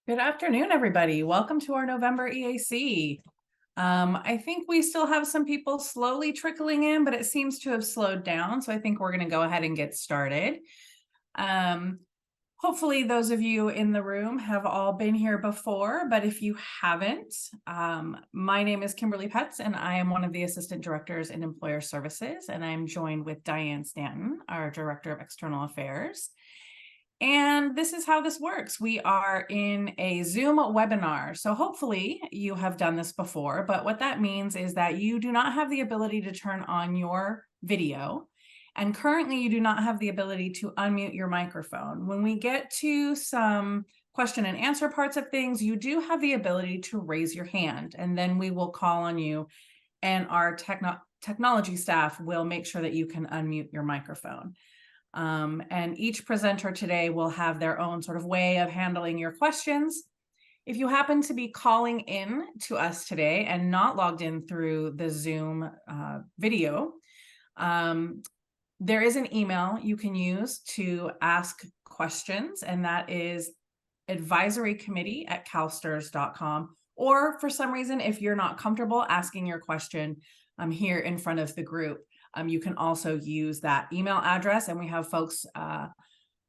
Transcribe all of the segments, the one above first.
Good afternoon, everybody. Welcome to our November EAC. I think we still have some people slowly trickling in, but it seems to have slowed down. So I think we're going to go ahead and get started. Hopefully those of you in the room have all been here before, but if you haven't, my name is Kimberly Petz, and I am one of the Assistant Directors in Employer Services, and I'm joined with Diane Stanton, our Director of External Affairs. And this is how this works. We are in a Zoom webinar. So hopefully you have done this before, but what that means is that you do not have the ability to turn on your video. And currently you do not have the ability to unmute your microphone. When we get to some question and answer parts of things, you do have the ability to raise your hand, and then we will call on you, and our technology staff will make sure that you can unmute your microphone. And each presenter today will have their own sort of way of handling your questions. If you happen to be calling in to us today and not logged in through the Zoom video, there is an email you can use to ask questions, and that is advisorycommittee@calstrs.com. Or for some reason, if you're not comfortable asking your question here in front of the group, you can also use that email address, and we have folks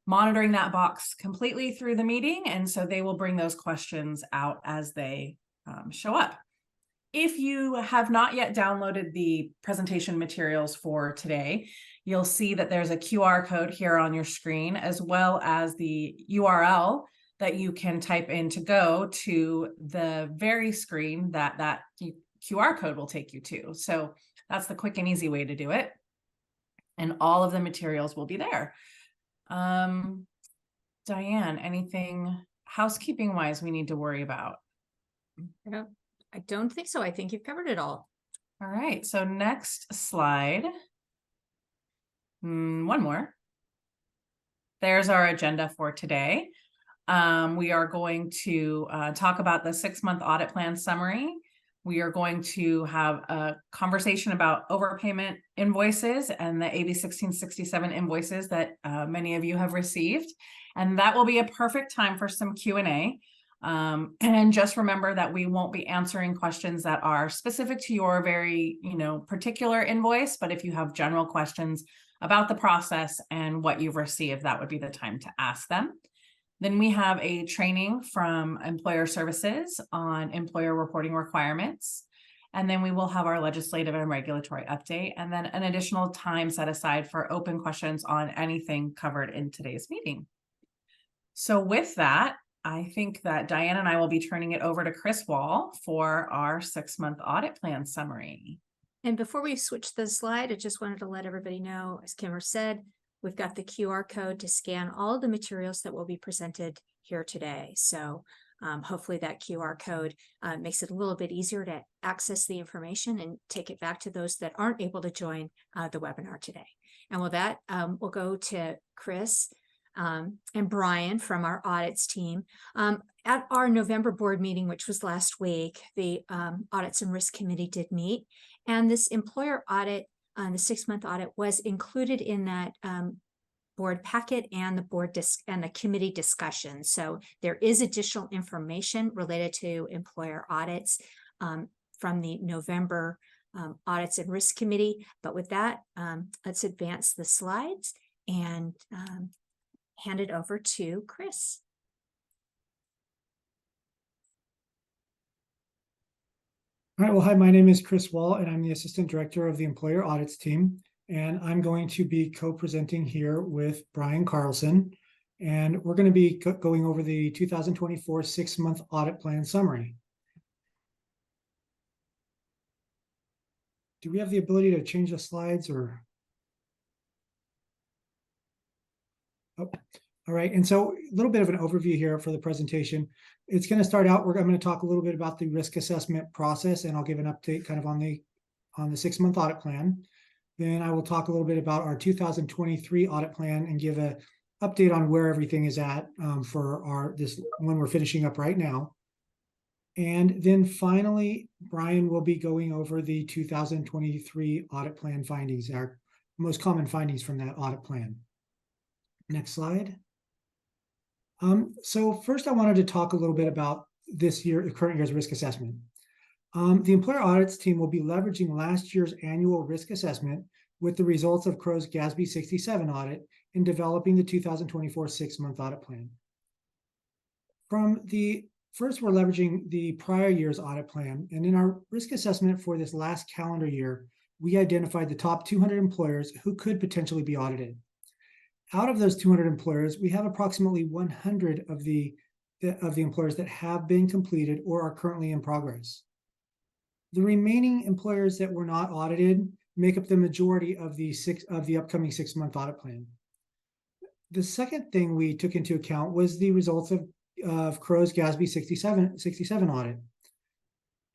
monitoring that box completely through the meeting, and so they will bring those questions out as they show up. If you have not yet downloaded the presentation materials for today, you'll see that there's a QR code here on your screen, as well as the URL that you can type in to go to the very screen that QR code will take you to. So that's the quick and easy way to do it. And all of the materials will be there. Diane, anything housekeeping wise we need to worry about? I don't think so. I think you've covered it all. All right, so next slide. One more. There's our agenda for today. We are going to talk about the 6-month audit plan summary. We are going to have a conversation about overpayment invoices and the AB 1667 invoices that many of you have received. And that will be a perfect time for some Q&A. And just remember that we won't be answering questions that are specific to your very, particular invoice. But if you have general questions about the process and what you've received, that would be the time to ask them. Then we have a training from Employer Services on employer reporting requirements. And then we will have our legislative and regulatory update, and then an additional time set aside for open questions on anything covered in today's meeting. So with that, I think that Diane and I will be turning it over to Chris Wall for our 6-month audit plan summary. And before we switch the slide, I just wanted to let everybody know, as Kimber said, we've got the QR code to scan all of the materials that will be presented here today. So hopefully that QR code makes it a little bit easier to access the information and take it back to those that aren't able to join the webinar today. And with that, we'll go to Chris and Brian from our audits team. At our November board meeting, which was last week, the Audits and Risk Committee did meet, and this employer audit, the 6-month audit, was included in that board packet and the the committee discussion. So there is additional information related to employer audits from the November Audits and Risk Committee. But with that, let's advance the slides and hand it over to Chris. All right, well, hi, my name is Chris Wall, and I'm the Assistant Director of the Employer Audits team. And I'm going to be co-presenting here with Brian Carlson. And we're going to be going over the 2024 6-month audit plan summary. Do we have the ability to change the slides or? Oh, all right. And so a little bit of an overview here for the presentation. It's going to start out, I'm going to talk a little bit about the risk assessment process, and I'll give an update kind of on the 6-month audit plan. Then I will talk a little bit about our 2023 audit plan and give an update on where everything is at for this one we're finishing up right now. And then finally, Brian will be going over the 2023 audit plan findings, our most common findings from that audit plan. Next slide. So first I wanted to talk a little bit about the current year's risk assessment. The employer audits team will be leveraging last year's annual risk assessment with the results of Crow's GASB 67 audit in developing the 2024 6-month audit plan. First, we're leveraging the prior year's audit plan, and in our risk assessment for this last calendar year, we identified the top 200 employers who could potentially be audited. Out of those 200 employers, we have approximately 100 of the employers that have been completed or are currently in progress. The remaining employers that were not audited make up the majority of the upcoming 6-month audit plan. The second thing we took into account was the results of Crow's GASB 67 audit.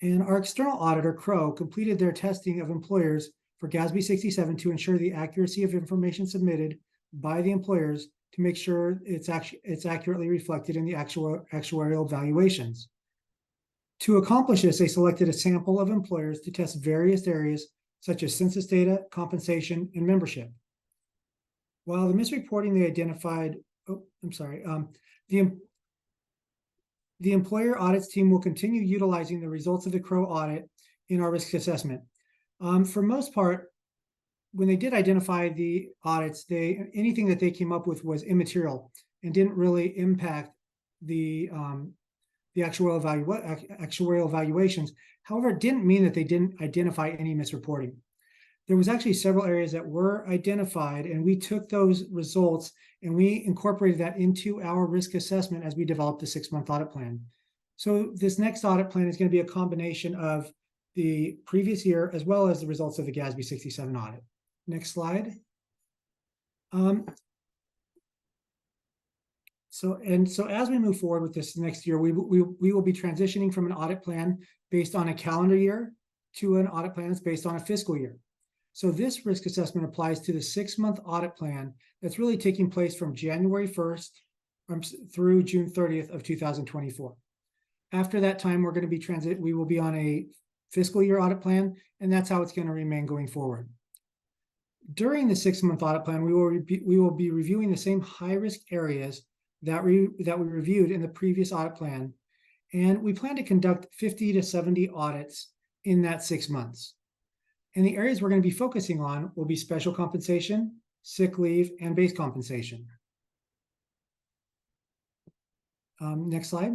And our external auditor, Crow, completed their testing of employers for GASB 67 to ensure the accuracy of information submitted by the employers to make sure it's accurately reflected in the actuarial valuations. To accomplish this, they selected a sample of employers to test various areas such as census data, compensation, and membership. While the misreporting they identified, the employer audits team will continue utilizing the results of the Crow audit in our risk assessment. For most part, when they did identify the audits, anything that they came up with was immaterial and didn't really impact the actuarial valuations. However, it didn't mean that they didn't identify any misreporting. There was actually several areas that were identified, and we took those results and we incorporated that into our risk assessment as we developed the 6-month audit plan. So this next audit plan is going to be a combination of the previous year as well as the results of the GASB 67 audit. Next slide. So as we move forward with this next year, we will be transitioning from an audit plan based on a calendar year to an audit plan that's based on a fiscal year. So this risk assessment applies to the 6-month audit plan that's really taking place from January 1st through June 30th of 2024. After that time, we will be on a fiscal year audit plan, and that's how it's going to remain going forward. During the 6-month audit plan, we will be reviewing the same high-risk areas that we reviewed in the previous audit plan, and we plan to conduct 50 to 70 audits in that 6 months. And the areas we're going to be focusing on will be special compensation, sick leave, and base compensation. Next slide.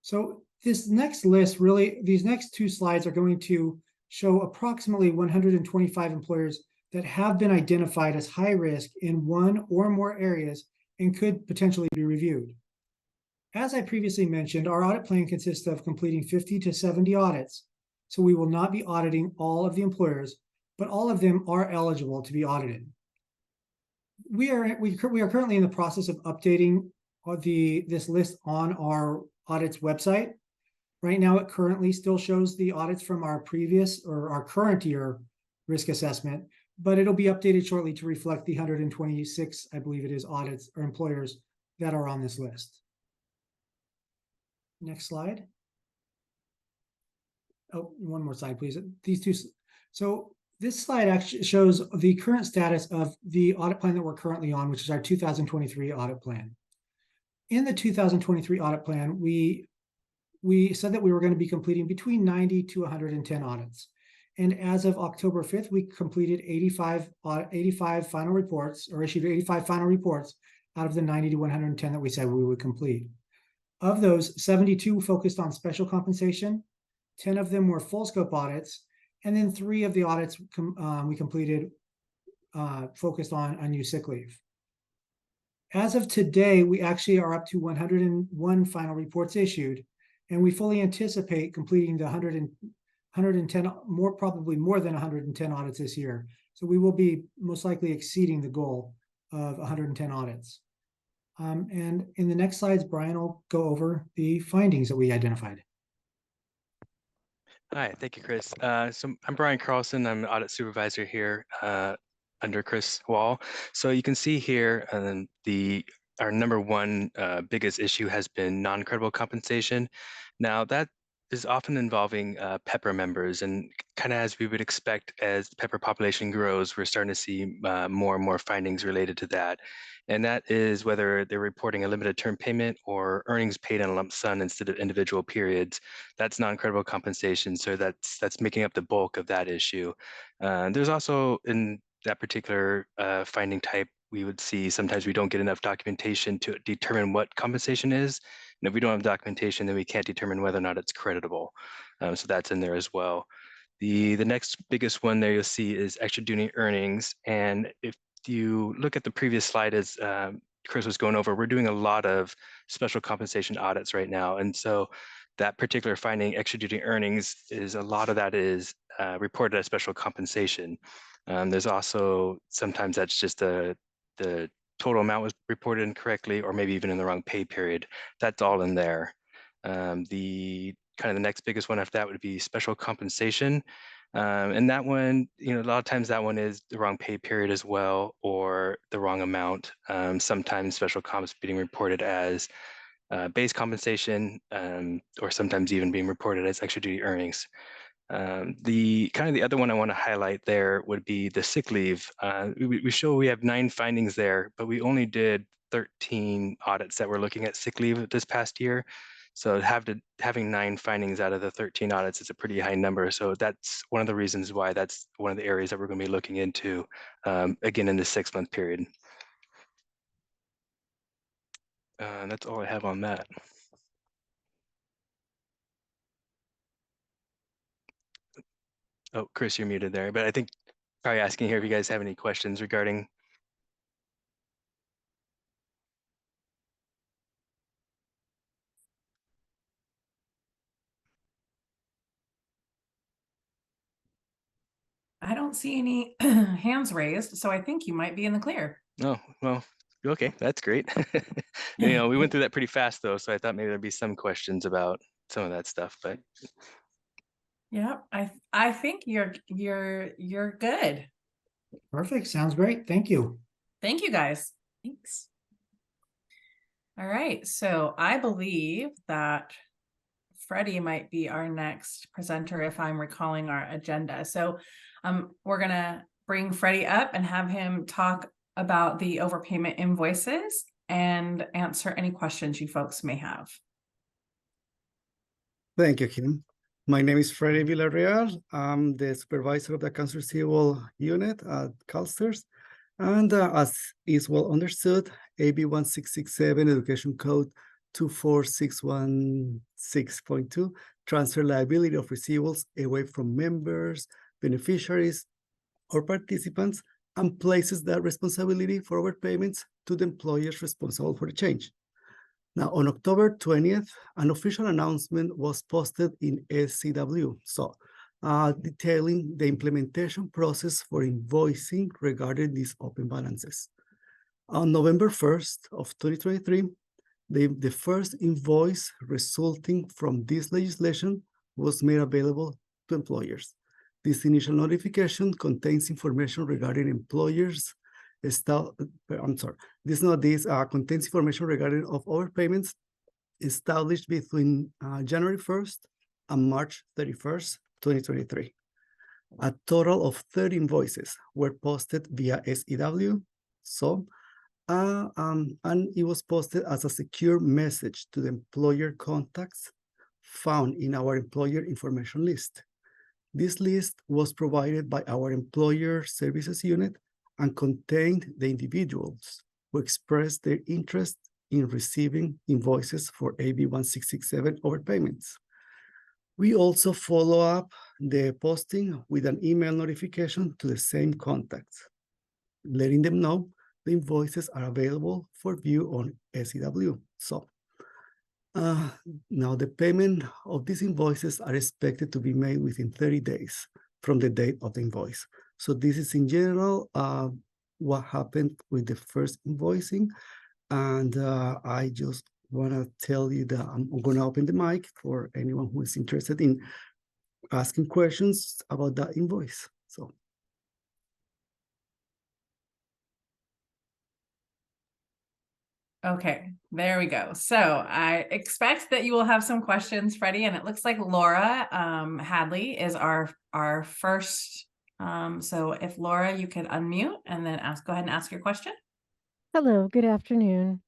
So this next list, these next 2 slides are going to show approximately 125 employers that have been identified as high risk in one or more areas and could potentially be reviewed. As I previously mentioned, our audit plan consists of completing 50 to 70 audits. So we will not be auditing all of the employers, but all of them are eligible to be audited. We are currently in the process of updating this list on our audits website. Right now, it currently still shows the audits from our previous or our current year risk assessment, but it'll be updated shortly to reflect the 126, I believe it is, audits or employers that are on this list. Next slide. Oh, one more slide, please. So this slide actually shows the current status of the audit plan that we're currently on, which is our 2023 audit plan. In the 2023 audit plan, we said that we were going to be completing between 90 to 110 audits. And as of October 5th, we completed 85 final reports, or issued 85 final reports out of the 90 to 110 that we said we would complete. Of those, 72 focused on special compensation, 10 of them were full scope audits, and then 3 of the audits we completed focused on unused sick leave. As of today, we actually are up to 101 final reports issued, and we fully anticipate completing the 110, probably more than 110 audits this year. So we will be most likely exceeding the goal of 110 audits. And in the next slides, Brian will go over the findings that we identified. Hi, thank you, Chris. So I'm Brian Carlson. I'm an audit supervisor here under Chris Wall. So you can see here our number one biggest issue has been non-credible compensation. Now that is often involving Pepper members, and kind of as we would expect, as the Pepper population grows, we're starting to see more and more findings related to that. And that is whether they're reporting a limited term payment or earnings paid in a lump sum instead of individual periods. That's non-credible compensation, so that's making up the bulk of that issue. There's also, in that particular finding type, we would see sometimes we don't get enough documentation to determine what compensation is. And if we don't have documentation, then we can't determine whether or not it's creditable. So that's in there as well. The next biggest one there you'll see is extra duty earnings. And if you look at the previous slide, as Chris was going over, we're doing a lot of special compensation audits right now. And so that particular finding, extra duty earnings, is a lot of that is reported as special compensation. There's also sometimes that's just the total amount was reported incorrectly, or maybe even in the wrong pay period. That's all in there. The next biggest one after that would be special compensation. And that one, a lot of times that one is the wrong pay period as well, or the wrong amount. Sometimes special comps being reported as base compensation, or sometimes even being reported as extra duty earnings. The other one I want to highlight there would be the sick leave. We show we have 9 findings there, but we only did 13 audits that were looking at sick leave this past year. So having 9 findings out of the 13 audits is a pretty high number. So that's one of the reasons why that's one of the areas that we're going to be looking into again in the 6-month period. That's all I have on that. Oh, Chris, you're muted there, but I think probably asking here if you guys have any questions regarding. I don't see any hands raised, so I think you might be in the clear. Oh, well, okay, that's great. We went through that pretty fast though, so I thought maybe there'd be some questions about some of that stuff, but. Yeah, I think you're good. Perfect. Sounds great. Thank you. Thank you, guys. Thanks. All right, so I believe that Freddie might be our next presenter if I'm recalling our agenda. So we're gonna bring Freddie up and have him talk about the overpayment invoices and answer any questions you folks may have. Thank you, Kim. My name is Freddie Villarreal. I'm the supervisor of the accounts receivable unit at CalSTRS. And as is well understood, AB 1667 Education Code 24616.2 transfer liability of receivables away from members, beneficiaries, or participants, and places that responsibility for overpayments to the employers responsible for the change. Now, on October 20th, an official announcement was posted in SCW, detailing the implementation process for invoicing regarding these open balances. On November 1st of 2023, the first invoice resulting from this legislation was made available to employers. This initial notification contains information regarding employers. Contains information regarding of overpayments established between January 1st and March 31st, 2023. A total of 30 invoices were posted via SEW, and it was posted as a secure message to the employer contacts found in our employer information list. This list was provided by our employer services unit and contained the individuals who expressed their interest in receiving invoices for AB 1667 overpayments. We also follow up the posting with an email notification to the same contacts, letting them know the invoices are available for view on SEW. Now the payment of these invoices are expected to be made within 30 days from the date of the invoice. So this is in general what happened with the first invoicing. And I just want to tell you that I'm going to open the mic for anyone who is interested in asking questions about that invoice. So. Okay, There we go. So I expect that you will have some questions, Freddie, and it looks like Laura Hadley is our first. So if Laura, you could unmute and then go ahead and ask your question. Hello, good afternoon.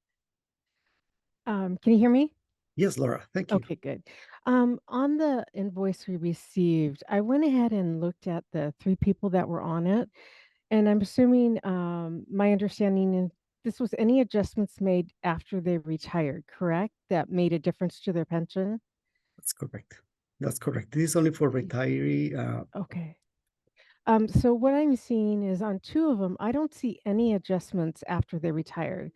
Can you hear me? Yes, Laura, thank you. Okay, good. On the invoice we received, I went ahead and looked at the 3 people that were on it, and I'm assuming, my understanding is this was any adjustments made after they retired, correct? That made a difference to their pension? That's correct. That's correct. This is only for retiree. Okay. So what I'm seeing is on 2 of them, I don't see any adjustments after they retired.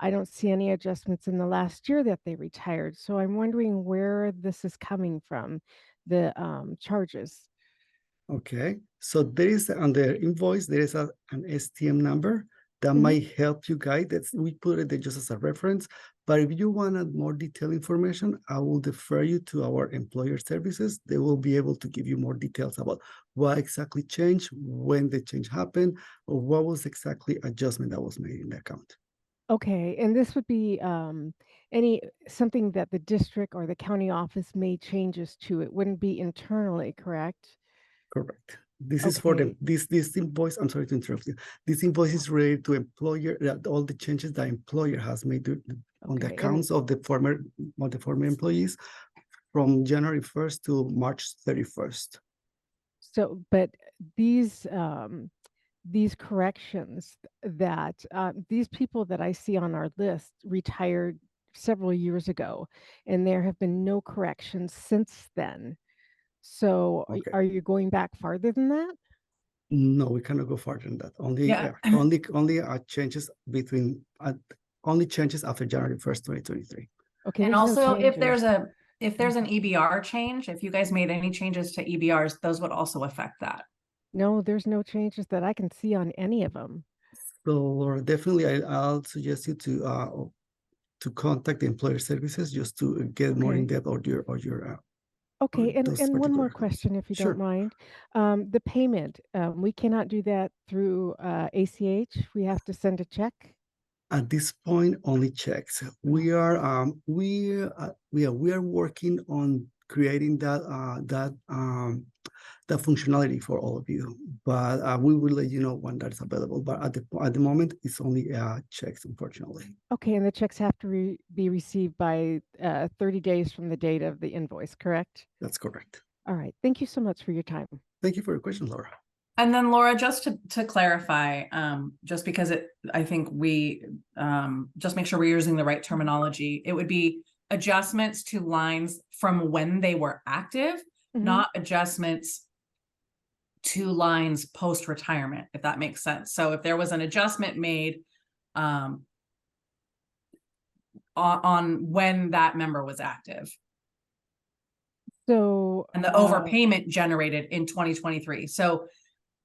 I don't see any adjustments in the last year that they retired. So I'm wondering where this is coming from, the charges. Okay, so there is on the invoice, there is an STM number that Mhm. might help you guide. We put it there just as a reference. But if you wanted more detailed information, I will defer you to our employer services. They will be able to give you more details about what exactly changed, when the change happened, or what was exactly adjustment that was made in the account. Okay, and this would be something that the district or the county office made changes to. It wouldn't be internally, correct? Correct. This is for Okay. this invoice. I'm sorry to interrupt you. This invoice is related to employer, all the changes that employer has made on the Okay, and accounts of the former employees from January 1st to March 31st. so, but these corrections that these people that I see on our list retired several years ago, and there have been no corrections since then. So Okay. are you going back farther than that? No, we cannot go farther than that. Only Yeah. only changes between only changes after January 1st, 2023. Okay, And there's no also if there's changes. an EBR change, if you guys made any changes to EBRs, those would also affect that. No, there's no changes that I can see on any of them. So Laura, definitely I'll suggest you to contact the employer services just to get more in Okay. depth or your Okay, and those one more particular. question, if you Sure. don't mind. The payment, we cannot do that through ACH. We have to send a check. At this point, only checks. We are working on creating that functionality for all of you, but we will let you know when that's available. But at the moment, it's only checks, unfortunately. Okay, and the checks have to be received by 30 days from the date of the invoice, correct? That's correct. All right. Thank you so much for your time. Thank you for your question, Laura. And then Laura, just to clarify, just because I think we just make sure we're using the right terminology. It would be adjustments to lines from when they were active, Mhm. not adjustments to lines post-retirement, if that makes sense. So if there was an adjustment made on when that member was active So, and the overpayment generated in 2023. So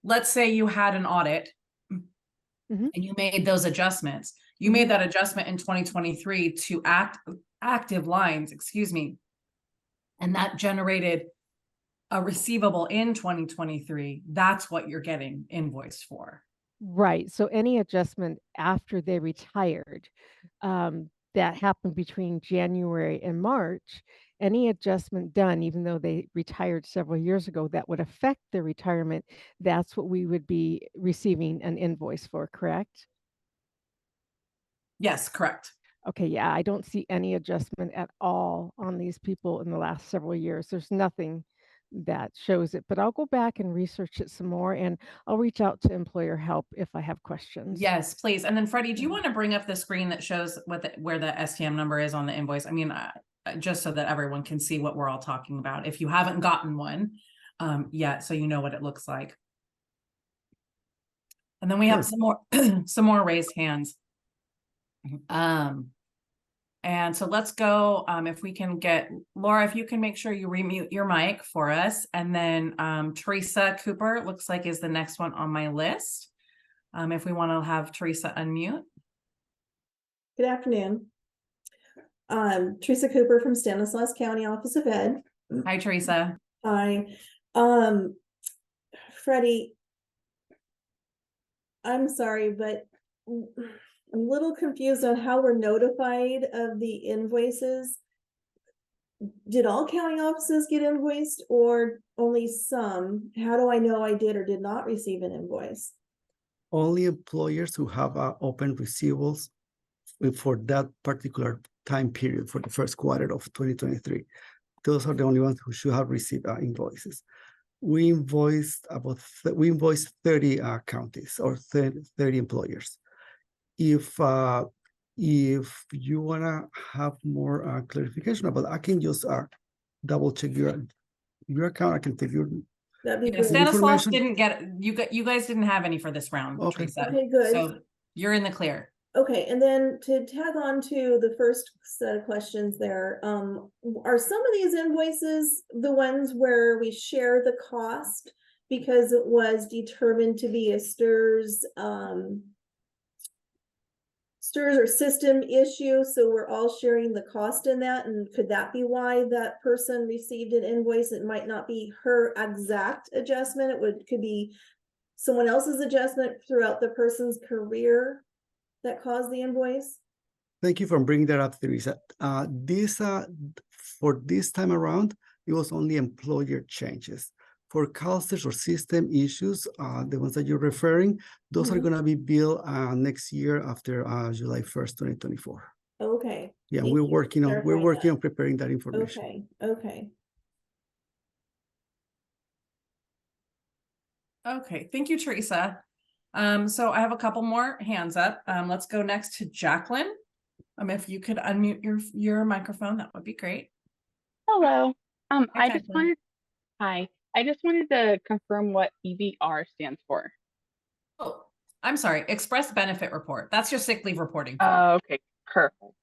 let's say you had an audit Mhm. and you made those adjustments. You made that adjustment in 2023 to active lines, excuse me. And that generated a receivable in 2023. That's what you're getting invoiced for. right. So any adjustment after they retired, that happened between January and March, any adjustment done, even though they retired several years ago, that would affect their retirement, that's what we would be receiving an invoice for, correct? Yes, correct. Okay, yeah, I don't see any adjustment at all on these people in the last several years. There's nothing that shows it, but I'll go back and research it some more, and I'll reach out to employer help if I have questions. Yes, please. And then Freddie, do you Yeah. want to bring up the screen that shows where the STM number is on the invoice? I mean, just so that everyone can see what we're all talking about. If you haven't gotten one yet, so you know what it looks like. And then we have some more some more raised hands. And so let's go, if we can get, Laura, if you can make sure you remute your mic for us. And then Teresa Cooper looks like is the next one on my list. If we want to have Teresa unmute. Good afternoon. Teresa Cooper from Stanislaus County Office of Ed. Hi, Teresa. Hi. Freddie, I'm sorry, but I'm a little confused on how we're notified of the invoices. Did all county offices get invoiced or only some? How do I know I did or did not receive an invoice? Only employers who have open receivables for that particular time period for the first quarter of 2023. Those are the only ones who should have received invoices. We invoiced 30 counties or 30 employers. If you wanna have more clarification about it, I can just double check your account. I can take your That'd be Yeah, good. Stanislaus information. didn't get, you guys didn't have any for this round, Okay. Teresa. Okay, good. So you're in the clear. Okay, and then to tag on to the first set of questions there, are some of these invoices the ones where we share the cost because it was determined to be a STRS or system issue, so we're all sharing the cost in that? And could that be why that person received an invoice? It might not be her exact adjustment, could be someone else's adjustment throughout the person's career that caused the invoice? Thank you for bringing that up, Teresa. For this time around, it was only employer changes. For CalSTRS or system issues, the ones that you're referring, those are going to be billed next year after July 1st, 2024. Okay. Yeah, Thank we're you for working clarifying that. on preparing that information. Okay. Okay, thank you, Teresa. So I have a couple more hands up. Let's go next to Jacqueline. If you could unmute your microphone, that would be great. Hello. Hi, I just wanted to confirm what EBR stands for. Oh, I'm sorry, Express Benefit Report. That's your sick leave reporting. Okay, perfect.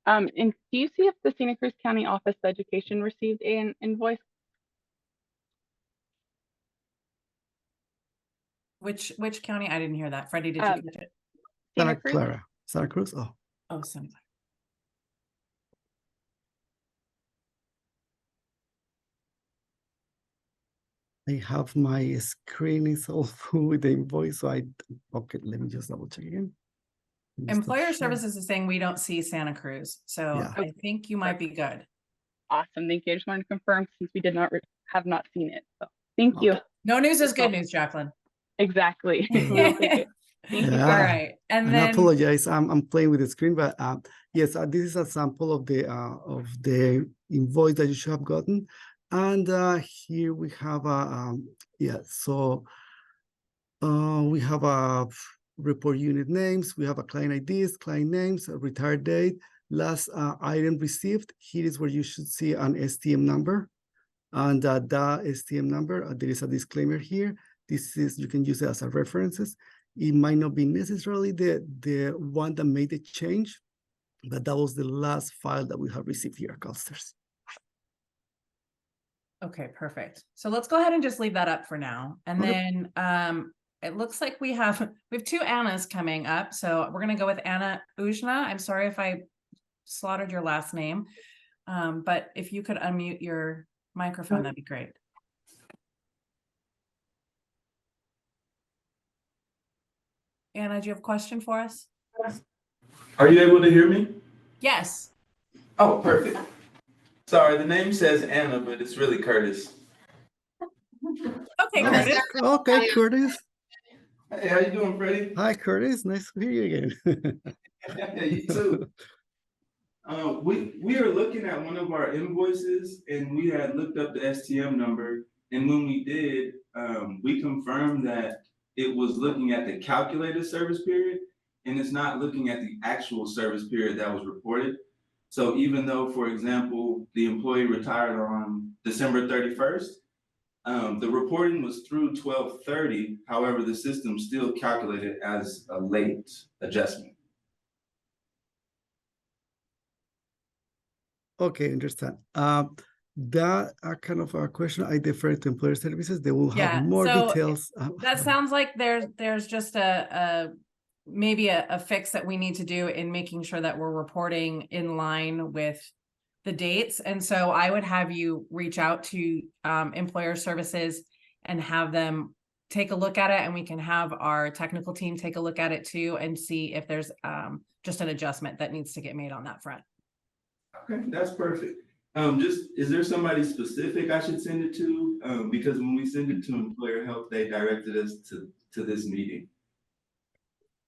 And do you see if the Santa Cruz County Office of Education received an invoice? Which county? I didn't hear that. Freddie, did you catch it? Santa Cruz. Oh, Santa Clara. I have my screen is all full with the invoice, so okay, let me just double check again. Employer Services is saying we don't see Santa Cruz, so Yeah. I think you might be good. Awesome, thank you. I just wanted to confirm since we did not have not seen it. So thank you. No news is good news, Jacqueline. Exactly. We'll take it. Thank you. All right, and I then apologize. I'm playing with the screen, but yes, this is a sample of the invoice that you should have gotten, and here we have a So we have a report unit names. We have a client IDs, client names, a retire date, last item received. Here is where you should see an STM number, and that STM number. There is a disclaimer here. This is, you can use it as a references. It might not be necessarily the one that made the change, but that was the last file that we have received here at CalSTRS. okay, perfect. So let's go ahead and just leave that up for now. And Okay. then it looks like we have two Annas coming up. So we're gonna go with Anna Ujna. I'm sorry if I slaughtered your last name. But if you could unmute your microphone, that'd be great. Anna, do you have a question for us? Are you able to hear me? Yes. Oh, perfect. Sorry, the name says Anna, but it's really Curtis. Okay, Curtis. Okay, Curtis. Hey, how you doing, Freddie? Hi, Curtis. Nice to hear you again. You too. We are looking at one of our invoices, and we had looked up the STM number, and when we did, we confirmed that it was looking at the calculated service period, and it's not looking at the actual service period that was reported. So even though, for example, the employee retired on December 31st, the reporting was through 12/30. However, the system still calculated as a late adjustment. Okay, understand. That kind of a question I defer to employer services. They will have more details. That sounds like there's just maybe a fix that we need to do in making sure that we're reporting in line with the dates. And so I would have you reach out to employer services and have them take a look at it, and we can have our technical team take a look at it too and see if there's just an adjustment that needs to get made on that front. Okay, that's perfect. Is there somebody specific I should send it to? Because when we send it to Employer Health, they directed us to this meeting.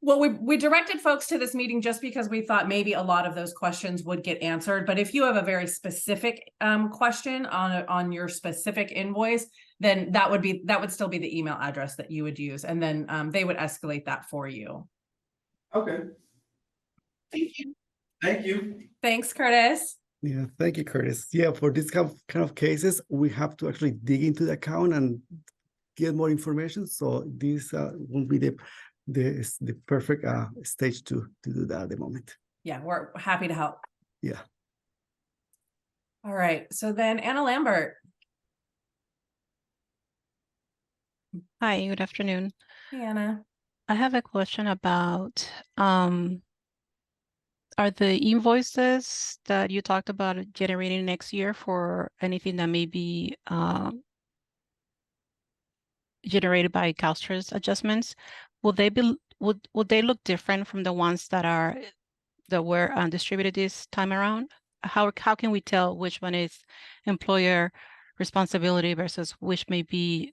Well, we directed folks to this meeting just because we thought maybe a lot of those questions would get answered. But if you have a very specific question on your specific invoice, then that would still be the email address that you would use, and then they would escalate that for you. Okay. Thank you. Thank you. Thanks, Curtis. Yeah, thank you, Curtis. Yeah, for this kind of cases, we have to actually dig into the account and get more information. So this won't be the perfect stage to do that at the moment. Yeah, we're happy to help. Yeah. All right. So then Anna Lambert. Hi, good afternoon. Hey, Anna. I have a question about are the invoices that you talked about generating next year for anything that may be generated by CalSTRS adjustments, would they look different from the ones that were distributed this time around? How can we tell which one is employer responsibility versus which may be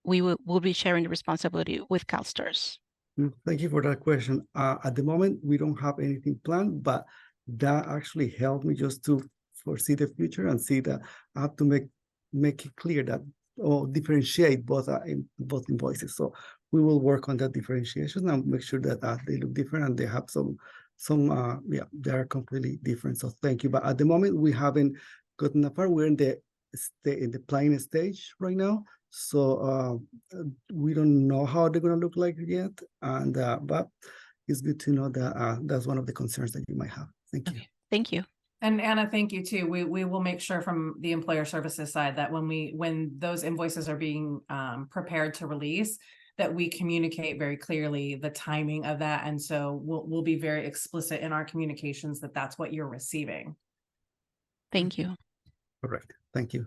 we will be sharing the responsibility with CalSTRS? Thank you for that question. At the moment, we don't have anything planned, but that actually helped me just to foresee the future and see that I have to make it clear that or differentiate both invoices. So we will work on that differentiation and make sure that they look different and they have some they are completely different. So thank you. But at the moment, we haven't gotten that far. We're in the planning stage right now. So we don't know how they're going to look like yet, and but it's good to know that that's one of the concerns that you might have. Thank you. Okay. Thank you. And Anna, thank you too. We will make sure from the employer services side that when those invoices are being prepared to release, that we communicate very clearly the timing of that, and so we'll be very explicit in our communications that that's what you're receiving. Thank you. Correct. Thank you.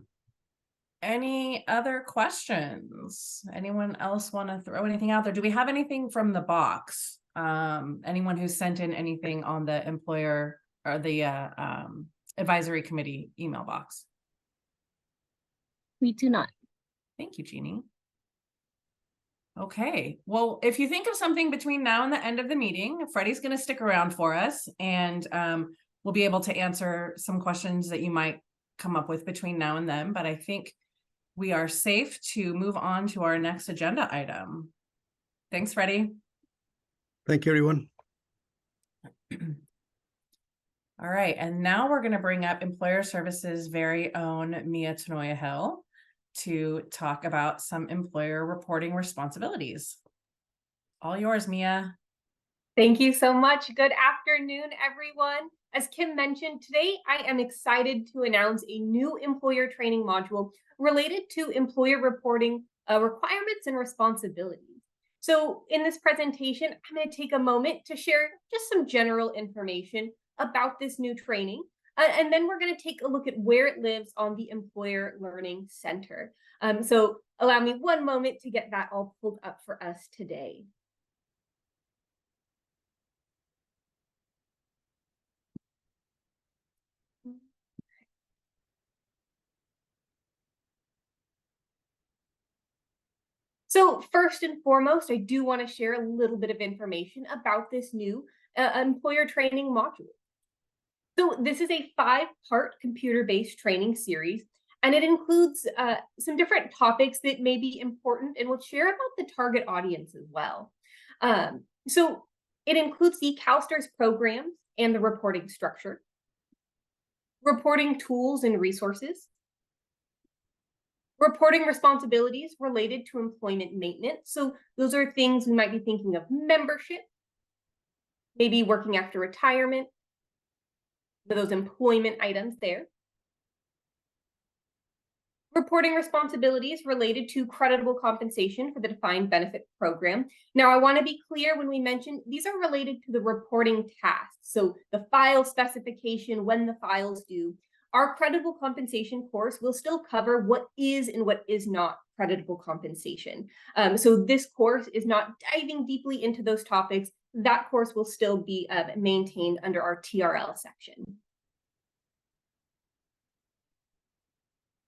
Any other questions? Anyone else want to throw anything out there? Do we have anything from the box? Anyone who sent in anything on the employer or the advisory committee email box? We do not. Thank you, Jeannie. Okay, well, if you think of something between now and the end of the meeting, Freddie's going to stick around for us, and we'll be able to answer some questions that you might come up with between now and then. But I think we are safe to move on to our next agenda item. Thanks, Freddie. Thank you, everyone. All right, and now we're going to bring up Employer Services' very own Mia Tenoya-Hill to talk about some employer reporting responsibilities. All yours, Mia. Thank you so much. Good afternoon, everyone. As Kim mentioned, today I am excited to announce a new employer training module related to employer reporting requirements and responsibilities. So in this presentation, I'm going to take a moment to share just some general information about this new training. And then we're going to take a look at where it lives on the Employer Learning Center. So allow me one moment to get that all pulled up for us today. So first and foremost, I do want to share a little bit of information about this new employer training module. So this is a 5-part computer-based training series, and it includes some different topics that may be important, and we'll share about the target audience as well. So it includes the CalSTRS programs and the reporting structure, reporting tools and resources, reporting responsibilities related to employment maintenance. So those are things we might be thinking of: membership, maybe working after retirement, those employment items there. Reporting responsibilities related to creditable compensation for the defined benefit program. Now, I want to be clear when we mention these are related to the reporting tasks. So the file specification, when the file's due. Our creditable compensation course will still cover what is and what is not creditable compensation. So this course is not diving deeply into those topics. That course will still be maintained under our TRL section.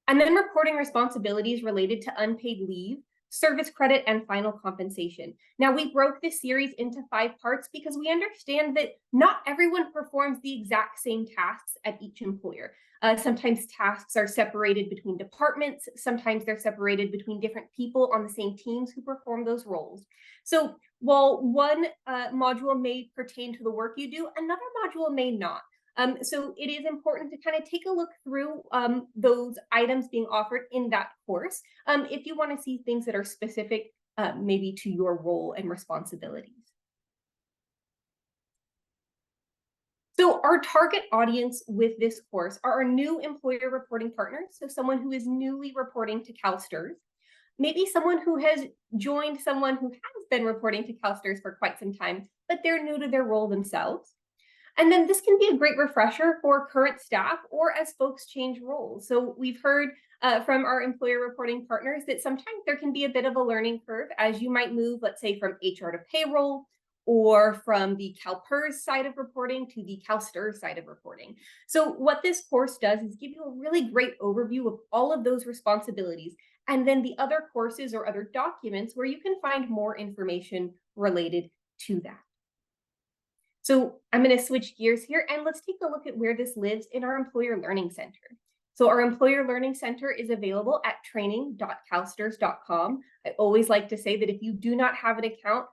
And then reporting responsibilities related to unpaid leave, service credit, and final compensation. Now, we broke this series into 5 parts because we understand that not everyone performs the exact same tasks at each employer. Sometimes tasks are separated between departments. Sometimes they're separated between different people on the same teams who perform those roles. So while one module may pertain to the work you do, another module may not. So it is important to kind of take a look through those items being offered in that course if you want to see things that are specific maybe to your role and responsibilities. So our target audience with this course are our new employer reporting partners, so someone who is newly reporting to CalSTRS, maybe someone who has joined someone who has been reporting to CalSTRS for quite some time, but they're new to their role themselves. And then this can be a great refresher for current staff or as folks change roles. So we've heard from our employer reporting partners that sometimes there can be a bit of a learning curve as you might move, let's say, from HR to payroll, or from the CalPERS side of reporting to the CalSTRS side of reporting. So what this course does is give you a really great overview of all of those responsibilities, and then the other courses or other documents where you can find more information related to that. So I'm going to switch gears here and let's take a look at where this lives in our Employer Learning Center. So our Employer Learning Center is available at training.calstrs.com. I always like to say that if you do not have an account,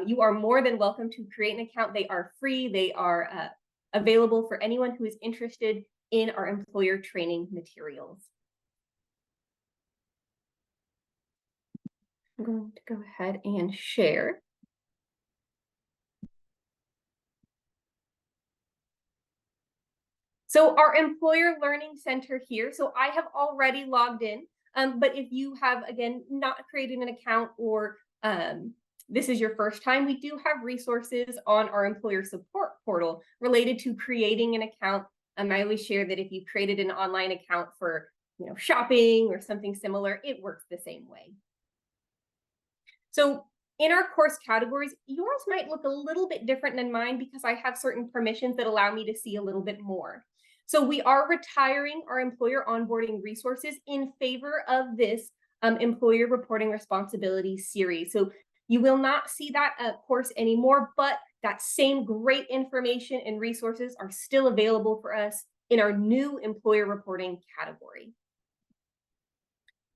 you are more than welcome to create an account. They are free. They are available for anyone who is interested in our employer training materials. I'm going to go ahead and share. So our Employer Learning Center here, so I have already logged in, but if you have, again, not created an account or this is your first time, we do have resources on our employer support portal related to creating an account. I always share that if you created an online account for shopping or something similar, it works the same way. So in our course categories, yours might look a little bit different than mine because I have certain permissions that allow me to see a little bit more. So we are retiring our employer onboarding resources in favor of this employer reporting responsibility series. So you will not see that course anymore, but that same great information and resources are still available for us in our new employer reporting category.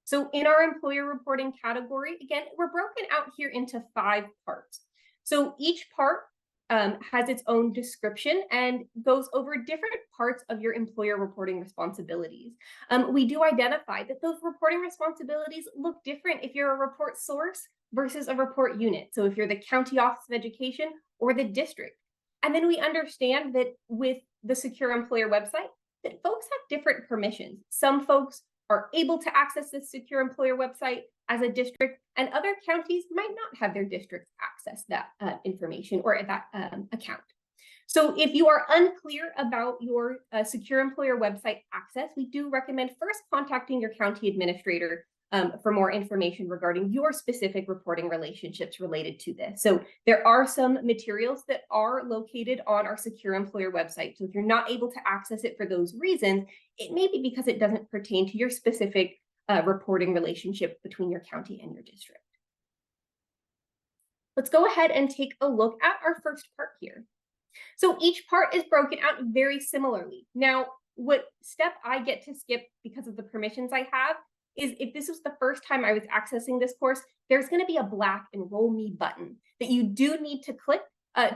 So in our employer reporting category, again, we're broken out here into 5 parts. So each part has its own description and goes over different parts of your employer reporting responsibilities. We do identify that those reporting responsibilities look different if you're a report source versus a report unit. So if you're the County Office of Education or the district. And then we understand that with the Secure Employer website, that folks have different permissions. Some folks are able to access the Secure Employer website as a district, and other counties might not have their districts access that information or that account. So if you are unclear about your Secure Employer website access, we do recommend first contacting your county administrator for more information regarding your specific reporting relationships related to this. So there are some materials that are located on our Secure Employer website. So if you're not able to access it for those reasons, it may be because it doesn't pertain to your specific reporting relationship between your county and your district. Let's go ahead and take a look at our first part here. So each part is broken out very similarly. Now, what step I get to skip because of the permissions I have is if this was the first time I was accessing this course, there's going to be a black Enroll Me button that you do need to click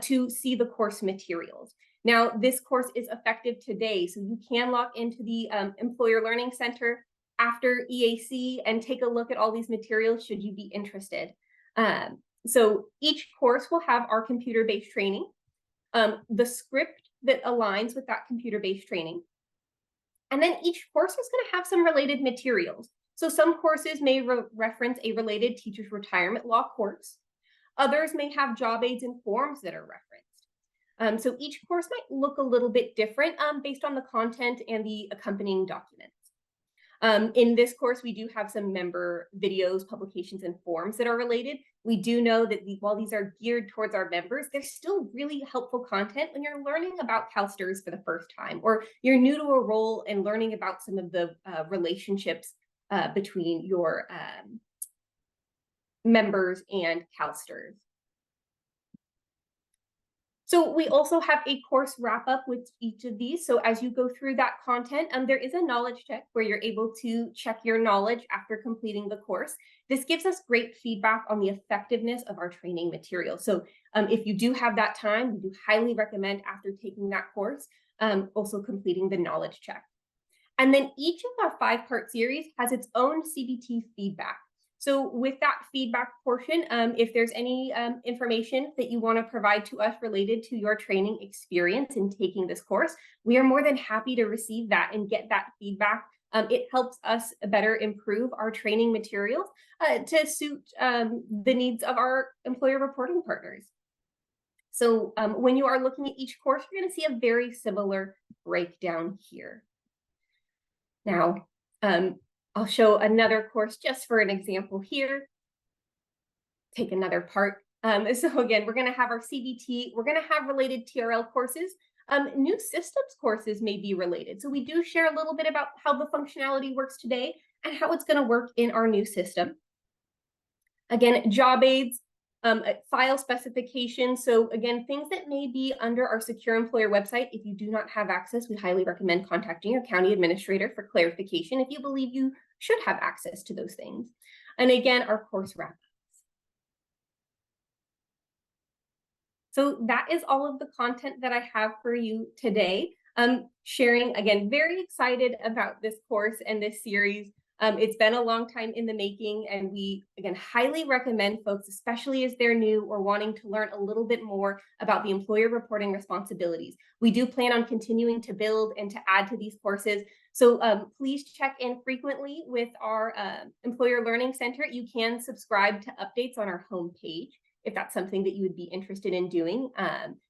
to see the course materials. Now, this course is effective today, so you can log into the Employer Learning Center after EAC and take a look at all these materials should you be interested. So each course will have our computer-based training, the script that aligns with that computer-based training. And then each course is going to have some related materials. So some courses may reference a related teacher's retirement law course. Others may have job aids and forms that are referenced. So each course might look a little bit different based on the content and the accompanying documents. In this course, we do have some member videos, publications, and forms that are related. We do know that while these are geared towards our members, there's still really helpful content when you're learning about CalSTRS for the first time, or you're new to a role and learning about some of the relationships between your members and CalSTRS. So we also have a course wrap up with each of these. So as you go through that content, there is a knowledge check where you're able to check your knowledge after completing the course. This gives us great feedback on the effectiveness of our training material. So if you do have that time, we do highly recommend after taking that course, also completing the knowledge check. And then each of our 5-part series has its own CBT feedback. So with that feedback portion, if there's any information that you want to provide to us related to your training experience in taking this course, we are more than happy to receive that and get that feedback. It helps us better improve our training materials to suit the needs of our employer reporting partners. So when you are looking at each course, you're going to see a very similar breakdown here. Now, I'll show another course just for an example here. Take another part. So again, we're going to have our CBT. We're going to have related TRL courses. New systems courses may be related. So we do share a little bit about how the functionality works today and how it's going to work in our new system. Again, job aids, file specifications. So again, things that may be under our secure employer website. If you do not have access, we highly recommend contacting your county administrator for clarification if you believe you should have access to those things. And again, our course wrap-ups. So that is all of the content that I have for you today. Sharing, again, very excited about this course and this series. It's been a long time in the making, and we, again, highly recommend folks, especially as they're new or wanting to learn a little bit more about the employer reporting responsibilities. We do plan on continuing to build and to add to these courses. So please check in frequently with our Employer Learning Center. You can subscribe to updates on our homepage if that's something that you would be interested in doing.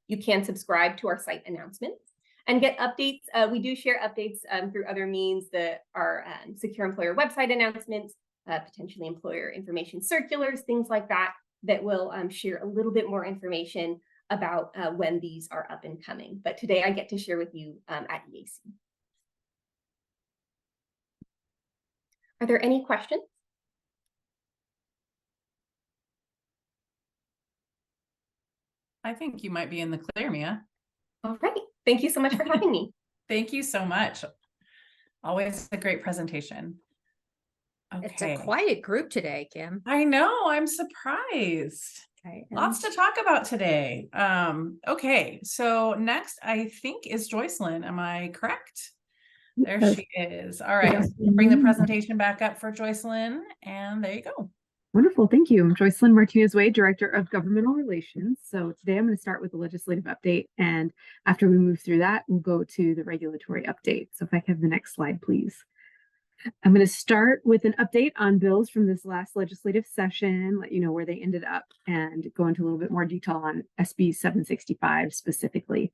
You can subscribe to our site announcements and get updates. We do share updates through other means, our secure employer website announcements, potentially employer information circulars, things like that, that will share a little bit more information about when these are up and coming. But today I get to share with you at EAC. Are there any questions? I think you might be in the clear, Mia. All right. Thank you so much for having me. Thank you so much. Always a great presentation. Okay. It's a quiet group today, Kim. I know, I'm surprised. Okay. Lots to talk about today. Okay, so next I think is Joycelyn. Am I correct? There she is. All right, bring the presentation back up for Joycelyn, and there you go. Wonderful. Thank you. I'm Joycelyn Martinez-Wade, Director of Governmental Relations. So today I'm going to start with the legislative update. And after we move through that, we'll go to the regulatory update. So if I can have the next slide, please. I'm going to start with an update on bills from this last legislative session, let you know where they ended up, and go into a little bit more detail on SB 765 specifically.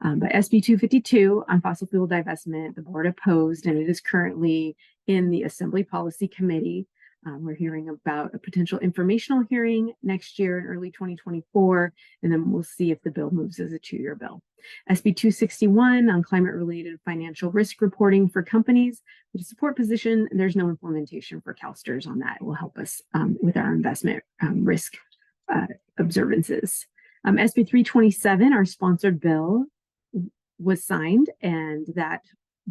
But SB 252 on fossil fuel divestment, the board opposed, and it is currently in the Assembly Policy Committee. We're hearing about a potential informational hearing next year in early 2024, and then we'll see if the bill moves as a 2-year bill. SB 261 on climate-related financial risk reporting for companies, with a support position. There's no implementation for CalSTRS on that. It will help us with our investment risk observances. SB 327, our sponsored bill, was signed, and that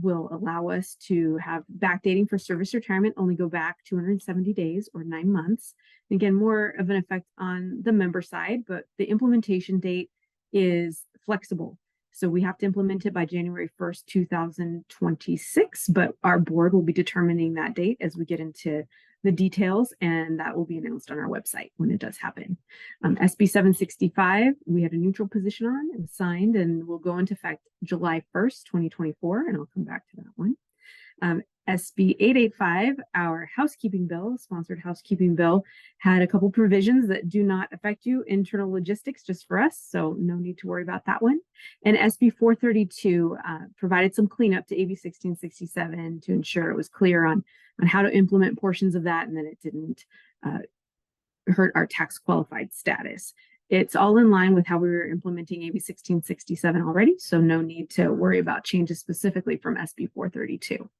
will allow us to have backdating for service retirement only go back 270 days or 9 months. Again, more of an effect on the member side, but the implementation date is flexible. So we have to implement it by January 1st, 2026, but our board will be determining that date as we get into the details, and that will be announced on our website when it does happen. SB 765, we had a neutral position on, it was signed and will go into effect July 1st, 2024, and I'll come back to that one. SB 885, our housekeeping bill, sponsored housekeeping bill, had a couple provisions that do not affect you, internal logistics just for us, so no need to worry about that one. And SB 432 provided some cleanup to AB 1667 to ensure it was clear on how to implement portions of that and that it didn't hurt our tax qualified status. It's all in line with how we were implementing AB 1667 already, so no need to worry about changes specifically from SB 432.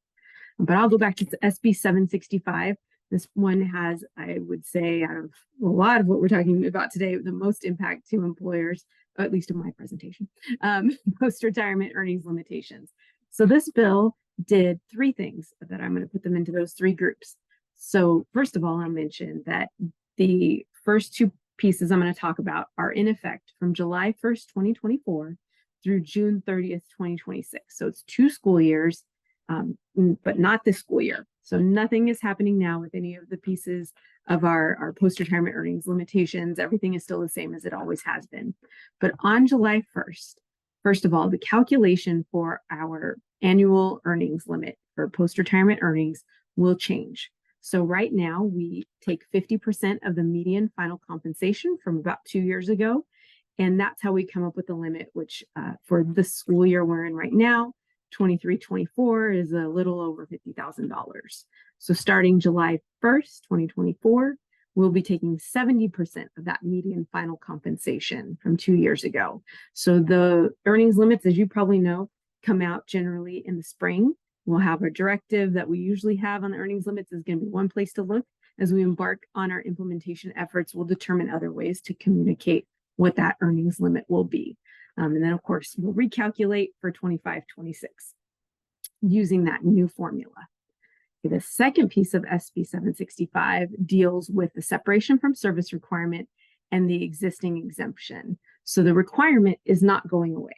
But I'll go back to SB 765. This one has, I would say, out of a lot of what we're talking about today, the most impact to employers, at least in my presentation, post-retirement earnings limitations. So this bill did three things that I'm going to put them into those three groups. So first of all, I'll mention that the first two pieces I'm going to talk about are in effect from July 1st, 2024 through June 30th, 2026. So it's 2 school years. But not this school year. So nothing is happening now with any of the pieces of our post-retirement earnings limitations. Everything is still the same as it always has been. But on July 1st, first of all, the calculation for our annual earnings limit for post-retirement earnings will change. So right now we take 50% of the median final compensation from about 2 years ago. And that's how we come up with the limit, which for the school year we're in right now, 23-24 is a little over $50,000. So starting July 1st, 2024, we'll be taking 70% of that median final compensation from 2 years ago. So the earnings limits, as you probably know, come out generally in the spring. We'll have a directive that we usually have on the earnings limits is going to be one place to look. As we embark on our implementation efforts, we'll determine other ways to communicate what that earnings limit will be. And then, of course, we'll recalculate for 25-26 using that new formula. The second piece of SB 765 deals with the separation from service requirement and the existing exemption. So the requirement is not going away.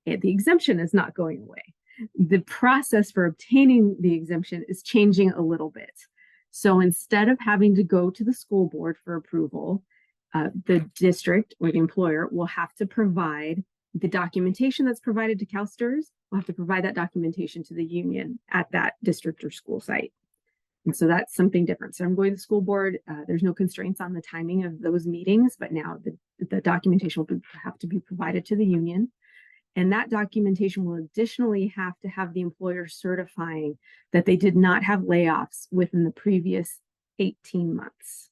The exemption is not going away. The process for obtaining the exemption is changing a little bit. So instead of having to go to the school board for approval, the district or the employer will have to provide the documentation that's provided to CalSTRS. We'll have to provide that documentation to the union at that district or school site. And so that's something different. So I'm going to the school board. There's no constraints on the timing of those meetings, but now the documentation will have to be provided to the union. And that documentation will additionally have to have the employer certifying that they did not have layoffs within the previous 18 months.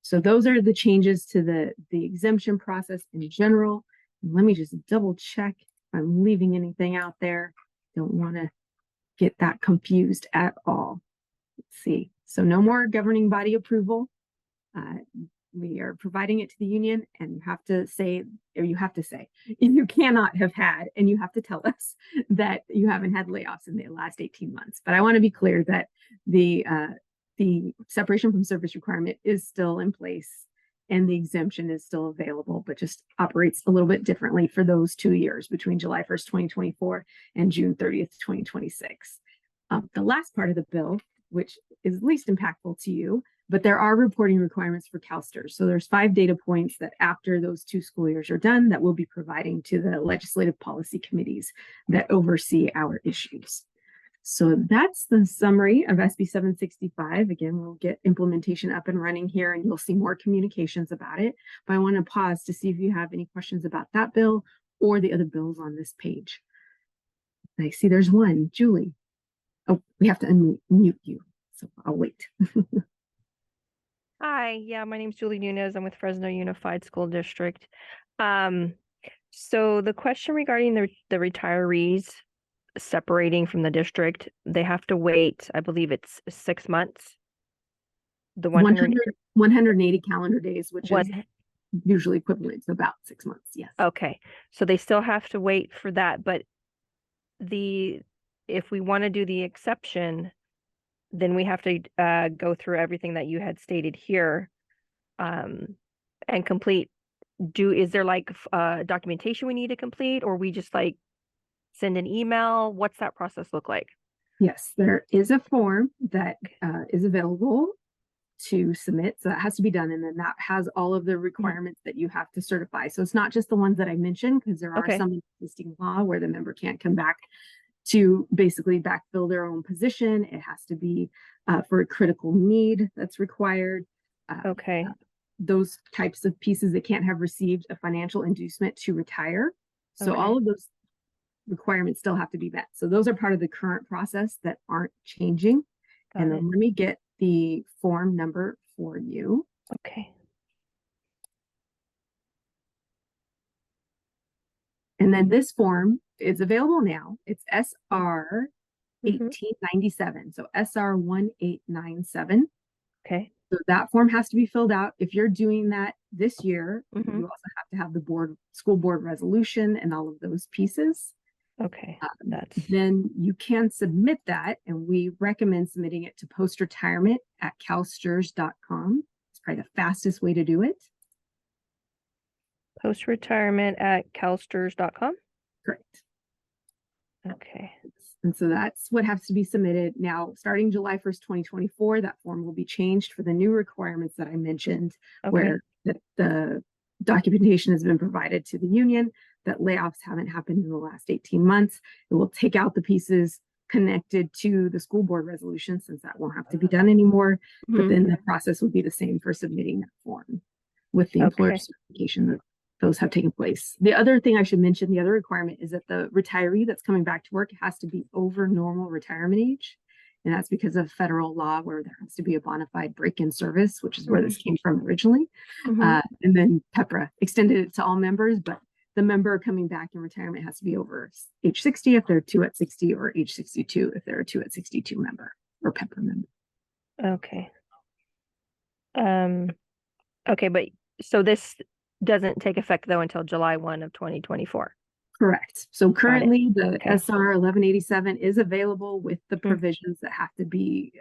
So those are the changes to the exemption process in general. And let me just double check if I'm leaving anything out there. Don't want to get that confused at all. Let's see. So no more governing body approval. We are providing it to the union, and you have to say, you cannot have had, and you have to tell us that you haven't had layoffs in the last 18 months. But I want to be clear that the separation from service requirement is still in place and the exemption is still available, but just operates a little bit differently for those 2 years between July 1st, 2024 and June 30th, 2026. The last part of the bill, which is least impactful to you, but there are reporting requirements for CalSTRS. So there's 5 data points that after those 2 school years are done, that we'll be providing to the legislative policy committees that oversee our issues. So that's the summary of SB 765. Again, we'll get implementation up and running here and you'll see more communications about it. But I want to pause to see if you have any questions about that bill or the other bills on this page. I see there's one, Julie. Oh, we have to unmute you, so I'll wait. Hi, yeah, my name is Julie Nunez. I'm with Fresno Unified School District. So the question regarding the retirees separating from the district, they have to wait, I believe it's 6 months. The 180 calendar days, which is usually equivalent to about 6 months, yes. Okay, so they still have to wait for that, but if we want to do the exception, then we have to go through everything that you had stated here and complete. Is there like documentation we need to complete, or we just like send an email? What's that process look like? Yes, there is a form that is available to submit. So that has to be done. And then that has all of the requirements that you have to certify. So it's not just the ones that I mentioned, because there are some existing law where the member can't come back to basically backfill their own position. It has to be for a critical need that's required. Okay. Those types of pieces that can't have received a financial inducement to retire. So Okay. all of those requirements still have to be met. So those are part of the current process that aren't changing. Got And it. then let me get the form number for you. Okay. And then this form is available now. It's SR Mhm. 1897. So SR 1897. Okay. So that form has to be filled out. If you're doing that this year, Mhm. you also have to have the school board resolution and all of those pieces. Okay. Then you can submit that, and we recommend submitting it to post-retirement at CalSTRS.com. It's probably the fastest way to do it. Post-retirement at CalSTRS.com. Correct. Okay. And so that's what has to be submitted. Now, starting July 1st, 2024, that form will be changed for the new requirements that I mentioned, where the documentation has been provided to the union that layoffs haven't happened in the last 18 months. It will take out the pieces connected to the school board resolution, since that won't have to be done anymore. But then the process would be the same for submitting that form with the employer certification that those have taken place. The other thing I should mention, the other requirement is that the retiree that's coming back to work has to be over normal retirement age. And that's because of federal law, where there has to be a bona fide break-in service, which is where this came from originally. And then PEPRA extended it to all members, but the member coming back in retirement has to be over age 60 if they're 2 at 60, or age 62 if they're a 2 at 62 member or PEPRA member. Okay. Okay, but so this doesn't take effect though until July 1 of 2024. Correct. So currently the SR 1187 is available with the provisions that have to be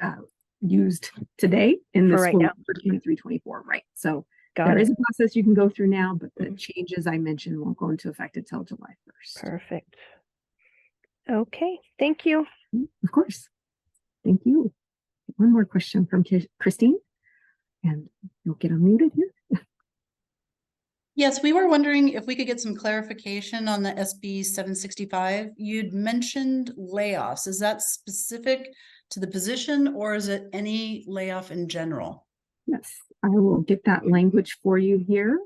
used today in the school year for 23-24. Right. So there is a process you can go through now, but the changes I mentioned won't go into effect until July 1st. Perfect. Okay. Thank you. Of course. Thank you. One more question from Christine, and you'll get unmuted here. Yes, we were wondering if we could get some clarification on the SB 765. You'd mentioned layoffs. Is that specific to the position, or is it any layoff in general? Yes, I will get that language for you here.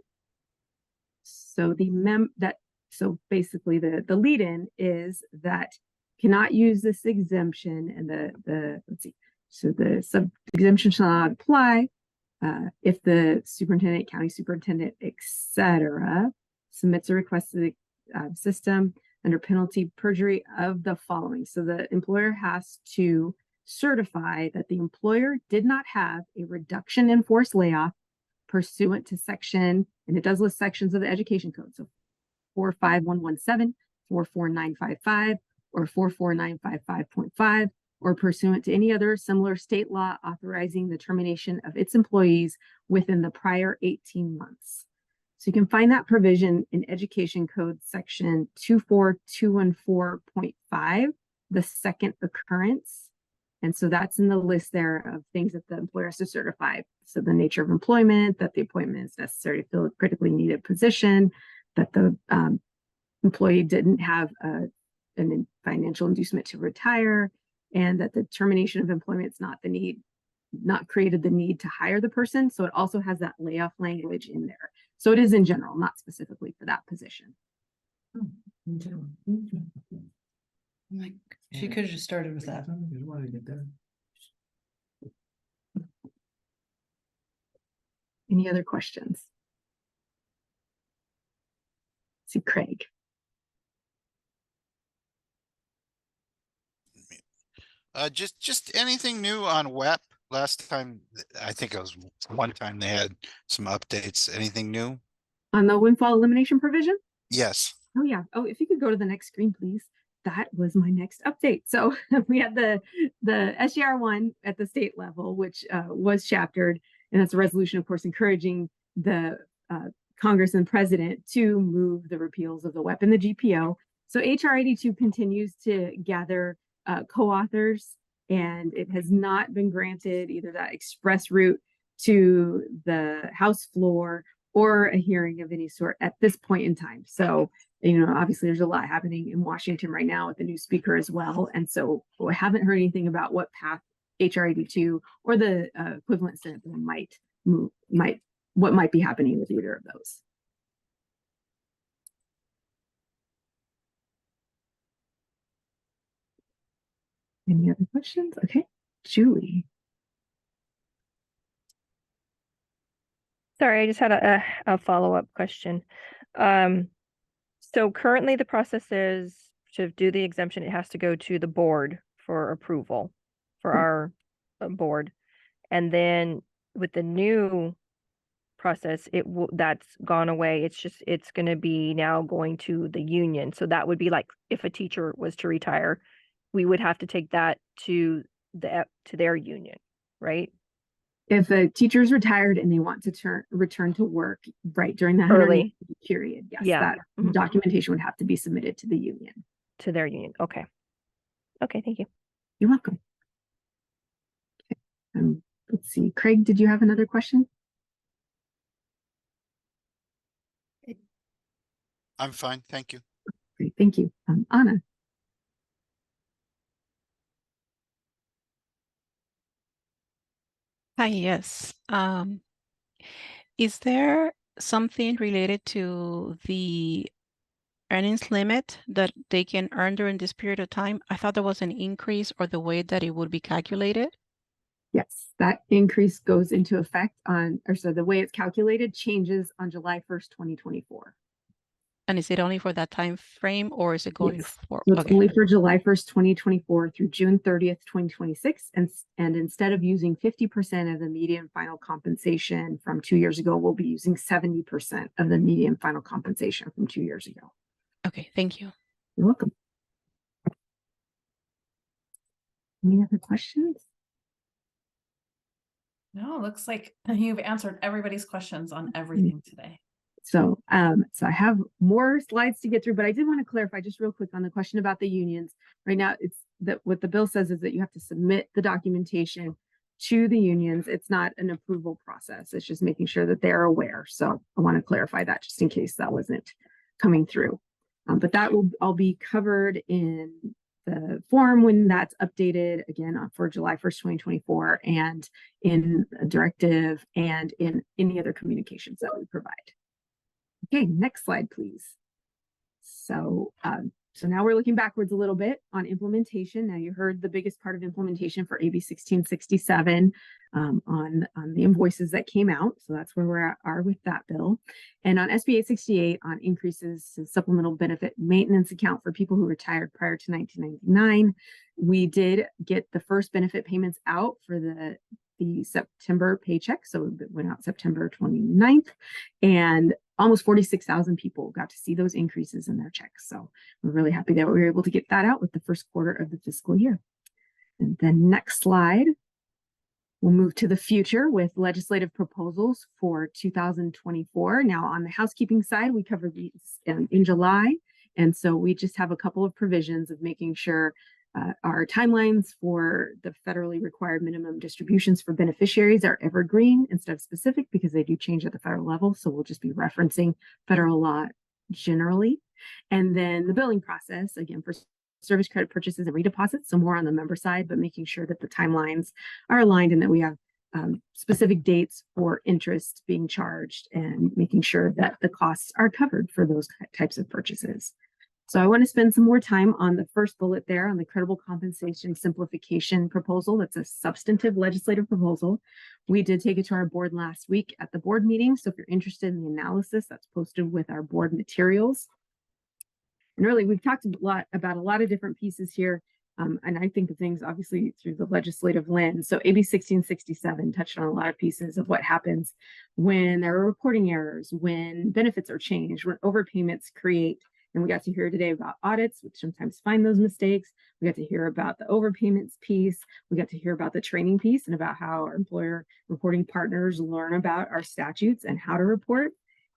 So so basically the lead-in is that cannot use this exemption, and the let's see. So the sub exemption shall not apply if the superintendent, county superintendent, etc., submits a request to the system under penalty perjury of the following. So the employer has to certify that the employer did not have a reduction in force layoff pursuant to section, and it does list sections of the education code. So 45117, 44955, or 44955.5, or pursuant to any other similar state law authorizing the termination of its employees within the prior 18 months. So you can find that provision in Education Code section 24214.5, the second occurrence. And so that's in the list there of things that the employer has to certify. So the nature of employment, that the appointment is necessary to fill a critically needed position, that the employee didn't have a financial inducement to retire, and that the termination of employment is not created the need to hire the person. So it also has that layoff language in there. So it is in general, not specifically for that position. Like, she could have just started with that. Any other questions? See Craig. Just anything new on WEP? Last time, I think it was one time they had some updates. Anything new? On the windfall elimination provision? Yes. Oh yeah. Oh, if you could go to the next screen, please. That was my next update. So we had the SGR 1 at the state level, which was chaptered, and that's a resolution, of course, encouraging the Congress and President to move the repeals of the WEP and the GPO. So HR 82 continues to gather co-authors, and it has not been granted either that express route to the House floor or a hearing of any sort at this point in time. So, you know, obviously there's a lot happening in Washington right now with the new speaker as well. And so I haven't heard anything about what path HR 82 or the equivalent Senate bill what might be happening with either of those. Any other questions? Okay, Julie. Sorry, I just had a follow-up question. So currently the process is to do the exemption, it has to go to the board for approval for our board. And then with the new process, that's gone away. It's going to be now going to the union. So that would be like if a teacher was to retire, we would have to take that to their union, right? If a teacher is retired and they want to return to work right during that early period, yes, yeah, that documentation would have to be submitted to the union. To their union. Okay. Okay, thank you. You're welcome. Okay. Let's see. Craig, did you have another question? I'm fine, thank you. Great, thank you. Anna. Hi, yes. Is there something related to the earnings limit that they can earn during this period of time? I thought there was an increase or the way that it would be calculated. Yes, that increase goes into effect so the way it's calculated changes on July 1st, 2024. And is it only for that time frame or is it going for? So it's only for July 1st, 2024 through June 30th, 2026. And instead of using 50% of the median final compensation from 2 years ago, we'll be using 70% of the median final compensation from 2 years ago. Okay, thank you. You're welcome. Any other questions? No, looks like you've answered everybody's questions on everything today. So, so I have more slides to get through, but I did want to clarify just real quick on the question about the unions. Right now, it's that what the bill says is that you have to submit the documentation to the unions. It's not an approval process. It's just making sure that they're aware. So I want to clarify that just in case that wasn't coming through. But that will all be covered in the form when that's updated again for July 1st, 2024, and in a directive and in any other communications that we provide. Okay, next slide, please. So, so now we're looking backwards a little bit on implementation. Now you heard the biggest part of implementation for AB 1667 on the invoices that came out. So that's where we are with that bill. And on SB 868 on increases to supplemental benefit maintenance account for people who retired prior to 1999, we did get the first benefit payments out for the September paycheck. So it went out September 29th, and almost 46,000 people got to see those increases in their checks. So we're really happy that we were able to get that out with the first quarter of the fiscal year. And then next slide, we'll move to the future with legislative proposals for 2024. Now on the housekeeping side, we covered these in July. And so we just have a couple of provisions of making sure our timelines for the federally required minimum distributions for beneficiaries are evergreen instead of specific because they do change at the federal level. So we'll just be referencing federal law generally. And then the billing process, again, for service credit purchases and redeposits, so more on the member side, but making sure that the timelines are aligned and that we have specific dates for interest being charged and making sure that the costs are covered for those types of purchases. So I want to spend some more time on the first bullet there on the credible compensation simplification proposal. That's a substantive legislative proposal. We did take it to our board last week at the board meeting. So if you're interested in the analysis, that's posted with our board materials. And really, we've talked about a lot of different pieces here. And I think of things obviously through the legislative lens. So AB 1667 touched on a lot of pieces of what happens when there are reporting errors, when benefits are changed, when overpayments create. And we got to hear today about audits, which sometimes find those mistakes. We got to hear about the overpayments piece. We got to hear about the training piece and about how our employer reporting partners learn about our statutes and how to report.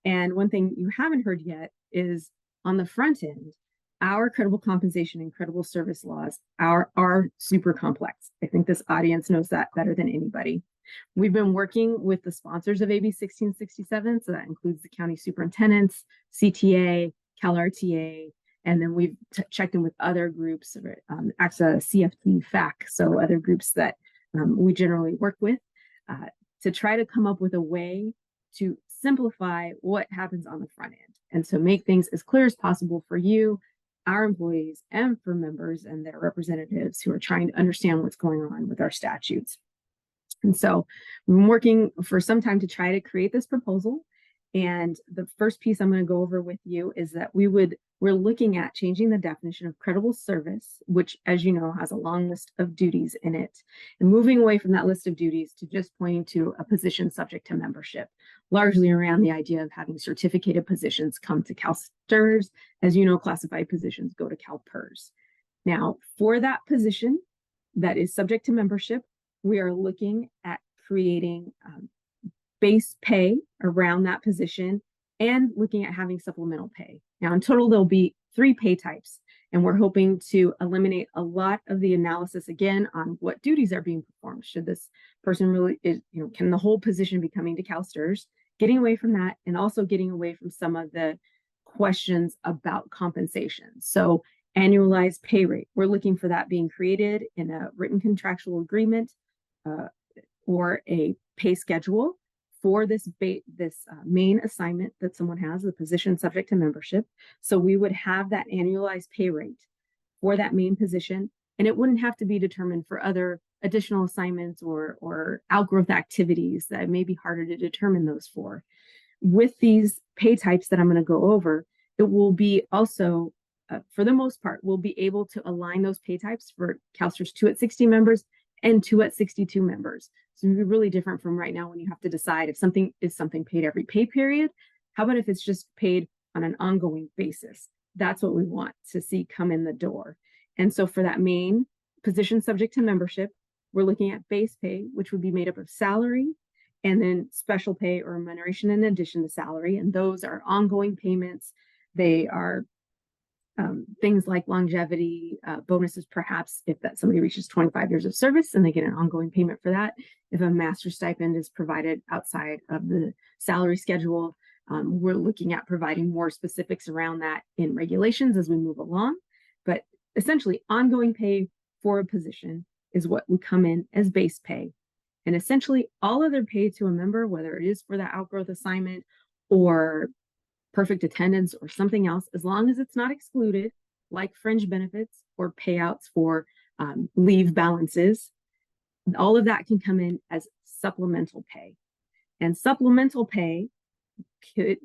And one thing you haven't heard yet is on the front end, our credible compensation and credible service laws are super complex. I think this audience knows that better than anybody. We've been working with the sponsors of AB 1667, so that includes the county superintendents, CTA, CalRTA, and then we've checked in with other groups, AXA, CFT, FAC, so other groups that we generally work with to try to come up with a way to simplify what happens on the front end. And so make things as clear as possible for you, our employees, and for members and their representatives who are trying to understand what's going on with our statutes. And so we've been working for some time to try to create this proposal. And the first piece I'm going to go over with you is that we're looking at changing the definition of credible service, which, as you know, has a long list of duties in it, and moving away from that list of duties to just pointing to a position subject to membership, largely around the idea of having certificated positions come to CalSTRS. As you know, classified positions go to CalPERS. Now, for that position that is subject to membership, we are looking at creating base pay around that position and looking at having supplemental pay. Now, in total, there'll be 3 pay types, and we're hoping to eliminate a lot of the analysis again on what duties are being performed. Should this person really, can the whole position be coming to CalSTRS? Getting away from that, and also getting away from some of the questions about compensation. So annualized pay rate, we're looking for that being created in a written contractual agreement or a pay schedule for this main assignment that someone has, the position subject to membership. So we would have that annualized pay rate for that main position, and it wouldn't have to be determined for other additional assignments or outgrowth activities that may be harder to determine those for. With these pay types that I'm going to go over, it will be also, for the most part, we'll be able to align those pay types for CalSTRS 2 at 60 members and 2 at 62 members. So it'll be really different from right now when you have to decide if something is paid every pay period. How about if it's just paid on an ongoing basis? That's what we want to see come in the door. And so for that main position subject to membership, we're looking at base pay, which would be made up of salary and then special pay or remuneration in addition to salary. And those are ongoing payments. They are things like longevity, bonuses, perhaps if that somebody reaches 25 years of service and they get an ongoing payment for that. If a master stipend is provided outside of the salary schedule, we're looking at providing more specifics around that in regulations as we move along. But essentially, ongoing pay for a position is what would come in as base pay. And essentially, all other pay to a member, whether it is for the outgrowth assignment or perfect attendance or something else, as long as it's not excluded, like fringe benefits or payouts for leave balances, all of that can come in as supplemental pay. And supplemental pay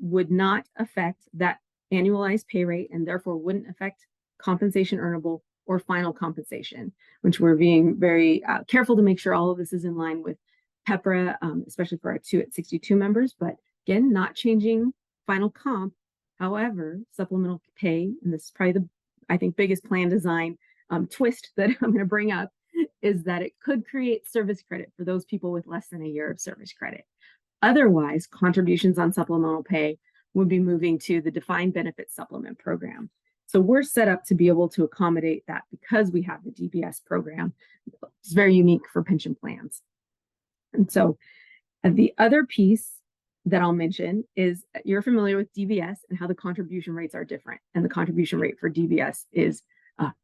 would not affect that annualized pay rate and therefore wouldn't affect compensation earnable or final compensation, which we're being very careful to make sure all of this is in line with PEPRA, especially for our 2 at 62 members, but again, not changing final comp. However, supplemental pay, and this is probably the, I think, biggest plan design twist that I'm going to bring up, is that it could create service credit for those people with less than a year of service credit. Otherwise, contributions on supplemental pay would be moving to the defined benefit supplement program. So we're set up to be able to accommodate that because we have the DBS program. It's very unique for pension plans. And so the other piece that I'll mention is you're familiar with DBS and how the contribution rates are different. And the contribution rate for DBS is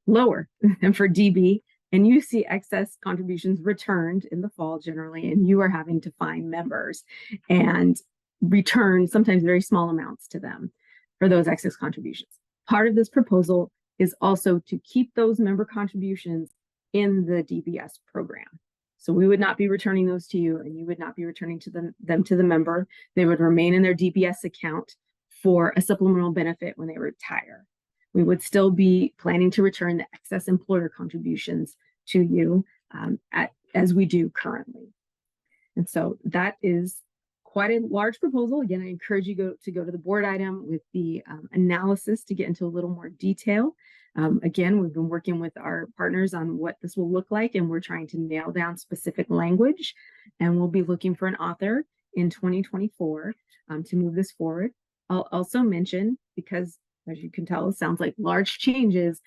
lower than for DB. And you see excess contributions returned in the fall generally, and you are having to find members and return sometimes very small amounts to them for those excess contributions. Part of this proposal is also to keep those member contributions in the DBS program. So we would not be returning those to you, and you would not be returning to them to the member. They would remain in their DBS account for a supplemental benefit when they retire. We would still be planning to return the excess employer contributions to you as we do currently. And so that is quite a large proposal. Again, I encourage you to go to the board item with the analysis to get into a little more detail. Again, we've been working with our partners on what this will look like, and we're trying to nail down specific language, and we'll be looking for an author in 2024 to move this forward. I'll also mention, because as you can tell, it sounds like large changes,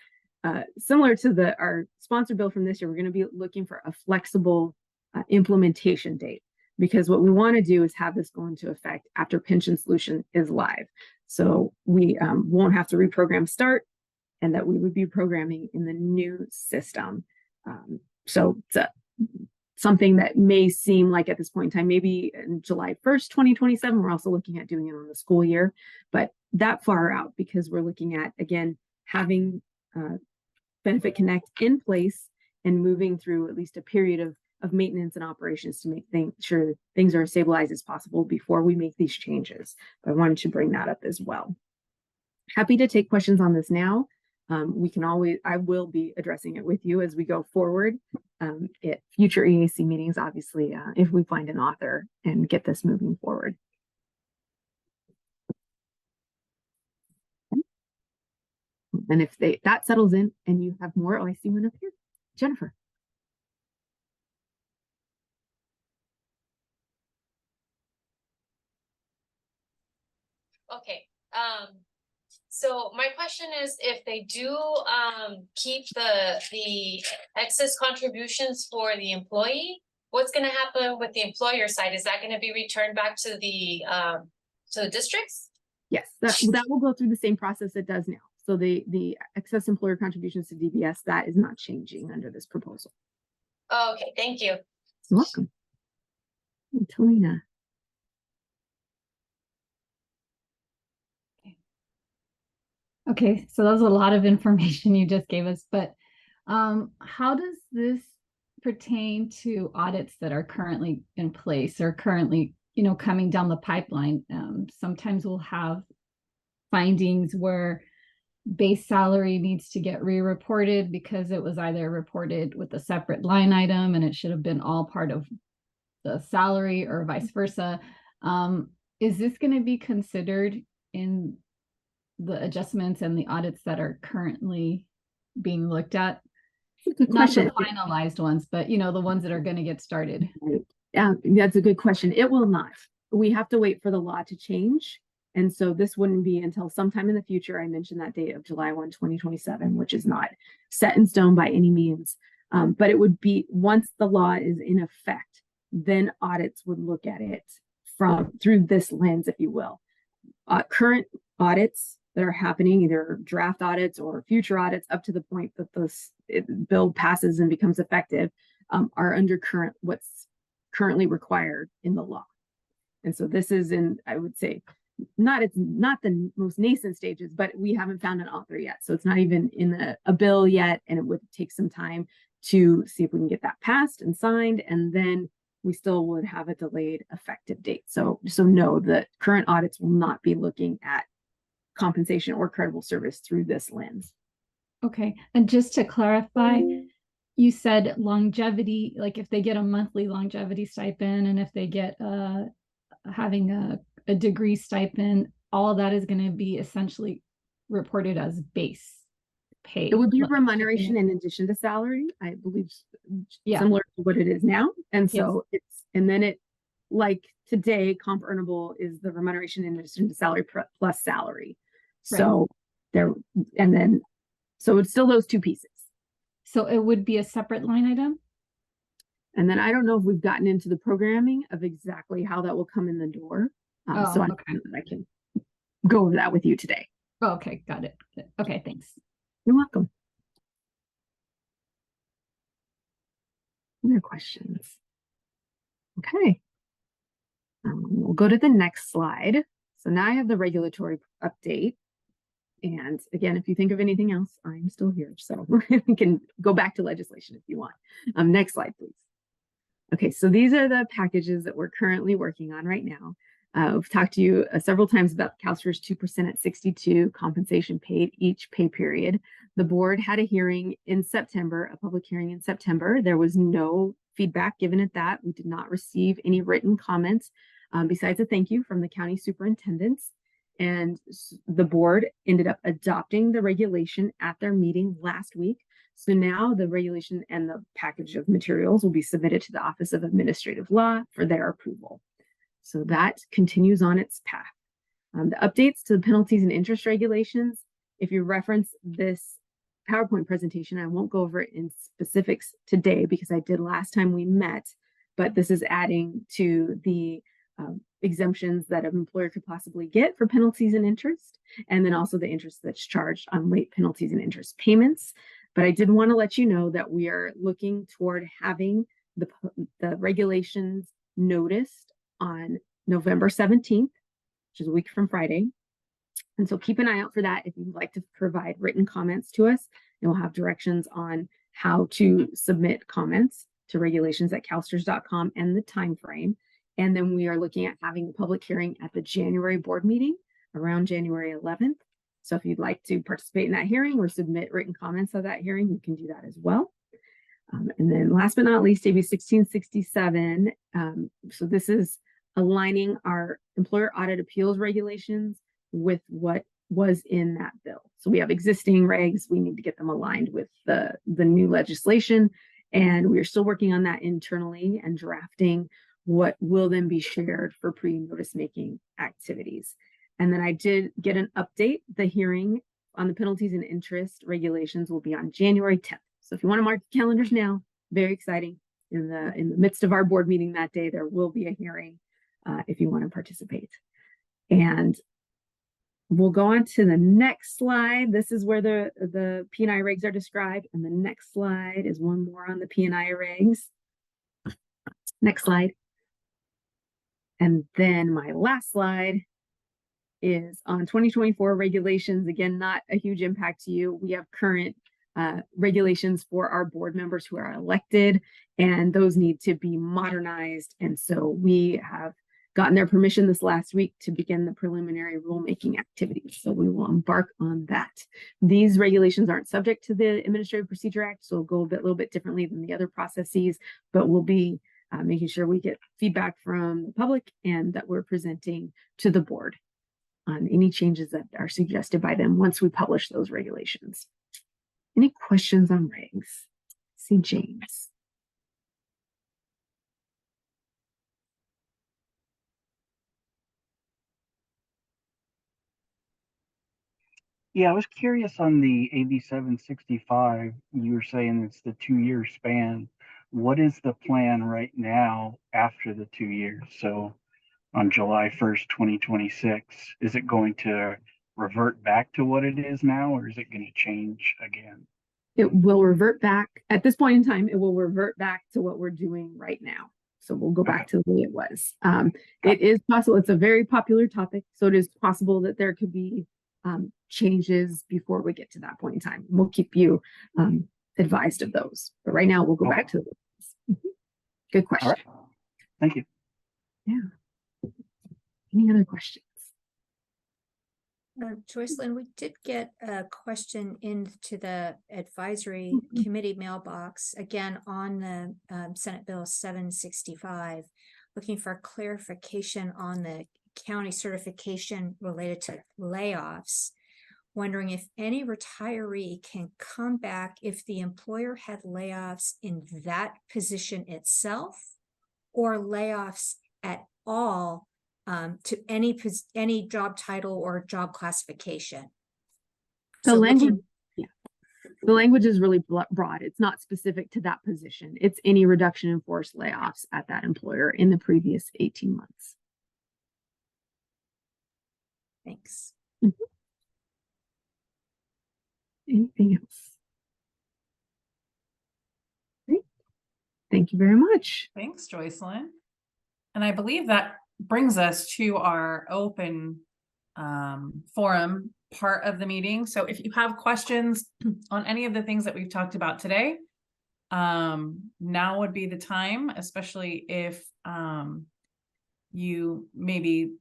similar to our sponsor bill from this year, we're going to be looking for a flexible implementation date, because what we want to do is have this go into effect after Pension Solution is live. So we won't have to reprogram start, and that we would be programming in the new system. So it's something that may seem like at this point in time, maybe in July 1st, 2027, we're also looking at doing it on the school year, but that far out, because we're looking at, again, having Benefit Connect in place and moving through at least a period of maintenance and operations to make sure things are as stabilized as possible before we make these changes. But I wanted to bring that up as well. Happy to take questions on this now. I will be addressing it with you as we go forward at future EAC meetings, obviously, if we find an author and get this moving forward. And if that settles in and you have more, I see one up here. Jennifer. Okay. So my question is, if they do keep the excess contributions for the employee, what's going to happen with the employer side? Is that going to be returned back to the districts? Yes, that will go through the same process it does now. So the excess employer contributions to DBS, that is not changing under this proposal. Oh, okay, thank you. You're welcome. And Talina. Okay, so that was a lot of information you just gave us, but how does this pertain to audits that are currently in place or currently, coming down the pipeline? Sometimes we'll have findings where base salary needs to get re-reported because it was either reported with a separate line item and it should have been all part of the salary or vice versa. Is this going to be considered in the adjustments and the audits that are currently being looked at? Not the finalized ones, but the ones that are going to get started. Yeah, that's a good question. It will not. We have to wait for the law to change. And so this wouldn't be until sometime in the future. I mentioned that date of July 1, 2027, which is not set in stone by any means. But it would be once the law is in effect, then audits would look at it through this lens, if you will. Current audits that are happening, either draft audits or future audits up to the point that this bill passes and becomes effective, are under what's currently required in the law. And so this is I would say, it's not the most nascent stages, but we haven't found an author yet. So it's not even in a bill yet, and it would take some time to see if we can get that passed and signed, and then we still would have a delayed effective date. So no, the current audits will not be looking at compensation or credible service through this lens. Okay, and just to clarify, you said longevity, like if they get a monthly longevity stipend and if they get having a degree stipend, all of that is going to be essentially reported as base pay. It would be remuneration in addition to salary, I believe, similar to what it is now. And so like today, comp earnable is the remuneration in addition to salary plus salary. So so it's still those two pieces. So it would be a separate line item. And then I don't know if we've gotten into the programming of exactly how that will come in the door. So I can go over that with you today. Oh, okay, got it. Okay, thanks. You're welcome. Other questions? Okay. We'll go to the next slide. So now I have the regulatory update. And again, if you think of anything else, I'm still here. So we can go back to legislation if you want. Next slide, please. Okay, so these are the packages that we're currently working on right now. We've talked to you several times about CalSTRS 2% at 62 compensation paid each pay period. The board had a hearing in September, a public hearing in September. There was no feedback given at that. We did not receive any written comments besides a thank you from the county superintendents. And the board ended up adopting the regulation at their meeting last week. So now the regulation and the package of materials will be submitted to the Office of Administrative Law for their approval. So that continues on its path. The updates to the penalties and interest regulations, if you reference this PowerPoint presentation, I won't go over it in specifics today because I did last time we met. but this is adding to the exemptions that an employer could possibly get for penalties and interest, and then also the interest that's charged on late penalties and interest payments. But I did want to let you know that we are looking toward having the regulations noticed on November 17th, which is a week from Friday. And so keep an eye out for that if you'd like to provide written comments to us. And we'll have directions on how to submit comments to regulations@calstrs.com and the time frame. And then we are looking at having a public hearing at the January board meeting around January 11th. So if you'd like to participate in that hearing or submit written comments of that hearing, you can do that as well. And then last but not least, AB 1667. So this is aligning our employer audit appeals regulations with what was in that bill. So we have existing regs. We need to get them aligned with the new legislation. And we're still working on that internally and drafting what will then be shared for pre-notice making activities. And then I did get an update. The hearing on the penalties and interest regulations will be on January 10th. So if you want to mark your calendars now, very exciting. In the midst of our board meeting that day, there will be a hearing if you want to participate. And we'll go on to the next slide. This is where the P&I regs are described. And the next slide is one more on the P&I regs. Next slide. And then my last slide is on 2024 regulations. Again, not a huge impact to you. We have current regulations for our board members who are elected, and those need to be modernized. And so we have gotten their permission this last week to begin the preliminary rulemaking activities. So we will embark on that. These regulations aren't subject to the Administrative Procedure Act, so it'll go a little bit differently than the other processes, but we'll be making sure we get feedback from the public and that we're presenting to the board on any changes that are suggested by them once we publish those regulations. Any questions on regs? See James. Yeah, I was curious on the AB 765. You were saying it's the 2-year span. What is the plan right now after the 2 years? So on July 1st, 2026, is it going to revert back to what it is now, or is it going to change again? It will revert back. At this point in time, it will revert back to what we're doing right now. So we'll go back to the way it was. It is possible. It's a very popular topic. So it is possible that there could be changes before we get to that point in time. We'll keep you advised of those. But right now, we'll go back to the Good question. All right. Thank you. Yeah. Any other questions? Joycelyn, we did get a question into the advisory committee mailbox, again on the Senate Bill 765, looking for clarification on the county certification related to layoffs, wondering if any retiree can come back if the employer had layoffs in that position itself or layoffs at all to any job title or job classification. The language, the language is really broad. It's not specific to that position. It's any reduction in force layoffs at that employer in the previous 18 months. Thanks. Anything else? Great. Thank you very much. Thanks, Joycelyn. And I believe that brings us to our open forum part of the meeting. So if you have questions on any of the things that we've talked about today, now would be the time, especially if you maybe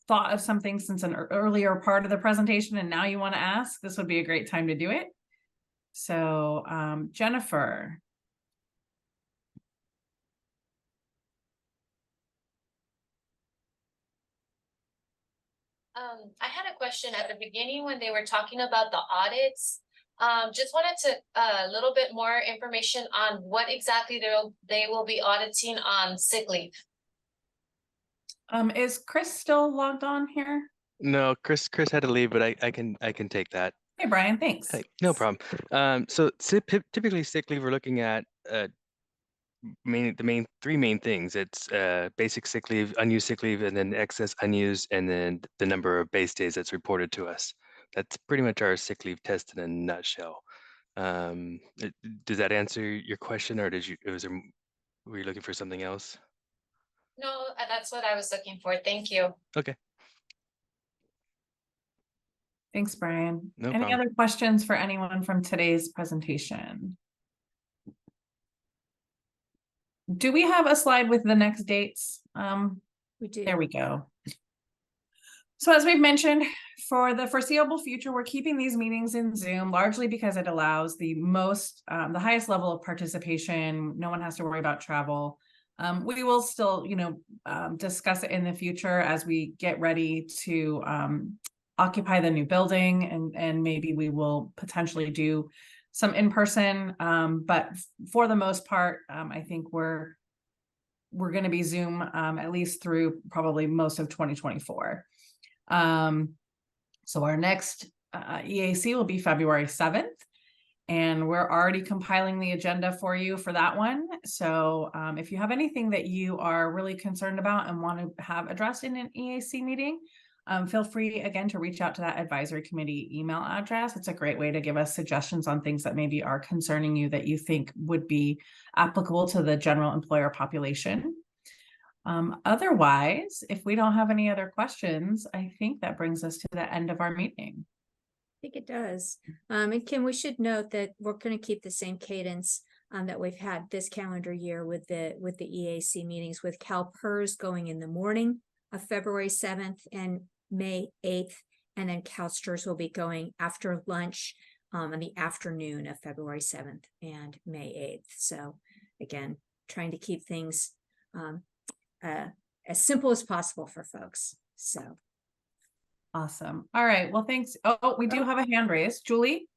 thought of something since an earlier part of the presentation and now you want to ask, this would be a great time to do it. So Jennifer. I had a question at the beginning when they were talking about the audits. Just wanted to a little bit more information on what exactly they will be auditing on sick leave. Is Chris still logged on here? No, Chris had to leave, but I can take that. Hey, Brian, thanks. Hey, no problem. So typically sick leave, we're looking at three main things. It's basic sick leave, unused sick leave, and then excess unused, and then the number of base days that's reported to us. That's pretty much our sick leave test in a nutshell. Does that answer your question, or were you looking for something else? No, that's what I was looking for. Thank you. Okay. Thanks, Brian. No Any problem. other questions for anyone from today's presentation? Do we have a slide with the next dates? We do. There we go. So as we've mentioned, for the foreseeable future, we're keeping these meetings in Zoom largely because it allows the highest level of participation. No one has to worry about travel. We will still, discuss it in the future as we get ready to occupy the new building, and maybe we will potentially do some in-person. But for the most part, I think we're going to be Zoom at least through probably most of 2024. So our next EAC will be February 7th, and we're already compiling the agenda for you for that one. So if you have anything that you are really concerned about and want to have addressed in an EAC meeting, feel free again to reach out to that advisory committee email address. It's a great way to give us suggestions on things that maybe are concerning you that you think would be applicable to the general employer population. Otherwise, if we don't have any other questions, I think that brings us to the end of our meeting. I think it does. And Kim, we should note that we're going to keep the same cadence that we've had this calendar year with the EAC meetings, with CalPERS going in the morning of February 7th and May 8th, and then CalSTRS will be going after lunch in the afternoon of February 7th and May 8th. So again, trying to keep things as simple as possible for folks. So awesome. All right. Well, thanks. Oh, we do have a hand raised. Julie?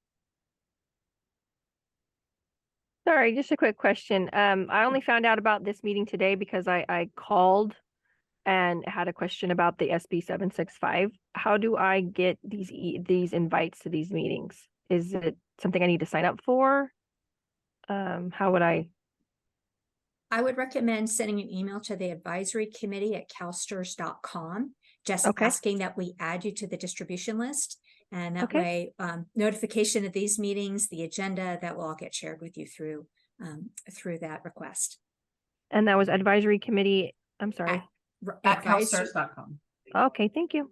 Sorry, just a quick question. I only found out about this meeting today because I called and had a question about the SB 765. How do I get these invites to these meetings? Is it something I need to sign up for? How would I would recommend sending an email to the advisory committee at CalSTRS.com, just asking that we add you to the distribution list. And that way, notification of these meetings, the agenda, that will all get shared with you through that request. And that was advisory committee, I'm sorry. At CalSTRS.com. Okay, thank you.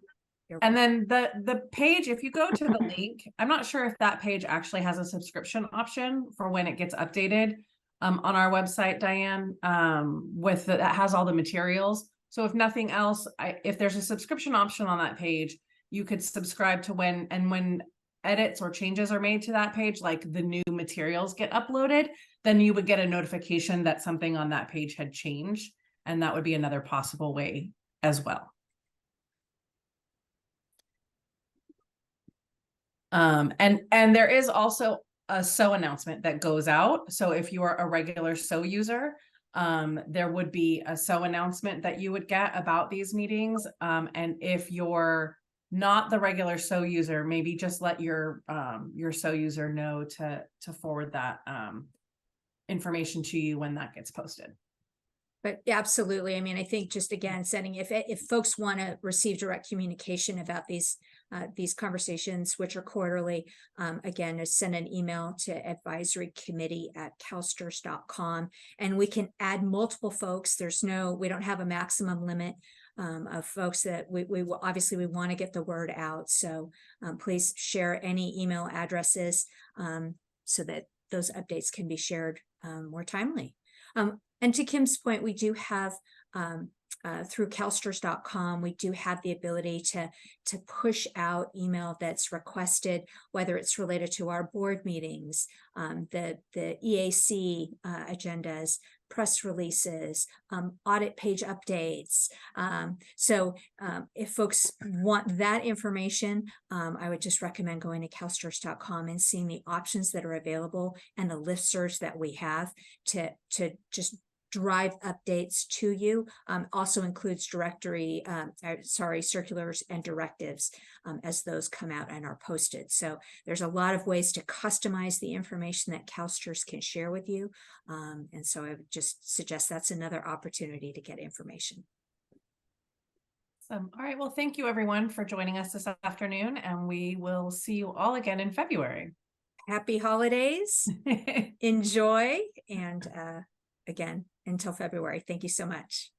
And then the page, if you go to the link, I'm not sure if that page actually has a subscription option for when it gets updated on our website, Diane, that has all the materials. So if nothing else, if there's a subscription option on that page, you could subscribe to when edits or changes are made to that page, like the new materials get uploaded, then you would get a notification that something on that page had changed. And that would be another possible way as well. And there is also a SO announcement that goes out. So if you are a regular SO user, there would be a SO announcement that you would get about these meetings. And if you're not the regular SO user, maybe just let your SO user know to forward that information to you when that gets posted. But absolutely. I mean, I think just again, sending, if folks want to receive direct communication about these conversations, which are quarterly, again, send an email to advisory committee at CalSTRS.com, and we can add multiple folks. We don't have a maximum limit of folks that we obviously we want to get the word out. So please share any email addresses so that those updates can be shared more timely. And to Kim's point, we do have through CalSTRS.com, we do have the ability to push out email that's requested, whether it's related to our board meetings, the EAC agendas, press releases, audit page updates. So if folks want that information, I would just recommend going to CalSTRS.com and seeing the options that are available and the listservs that we have to just drive updates to you. Also includes circulars and directives as those come out and are posted. So there's a lot of ways to customize the information that CalSTRS can share with you. And so I would just suggest that's another opportunity to get information. All right. Well, thank you everyone for joining us this afternoon, and we will see you all again in February. Happy holidays. Enjoy. And again, until February, thank you so much.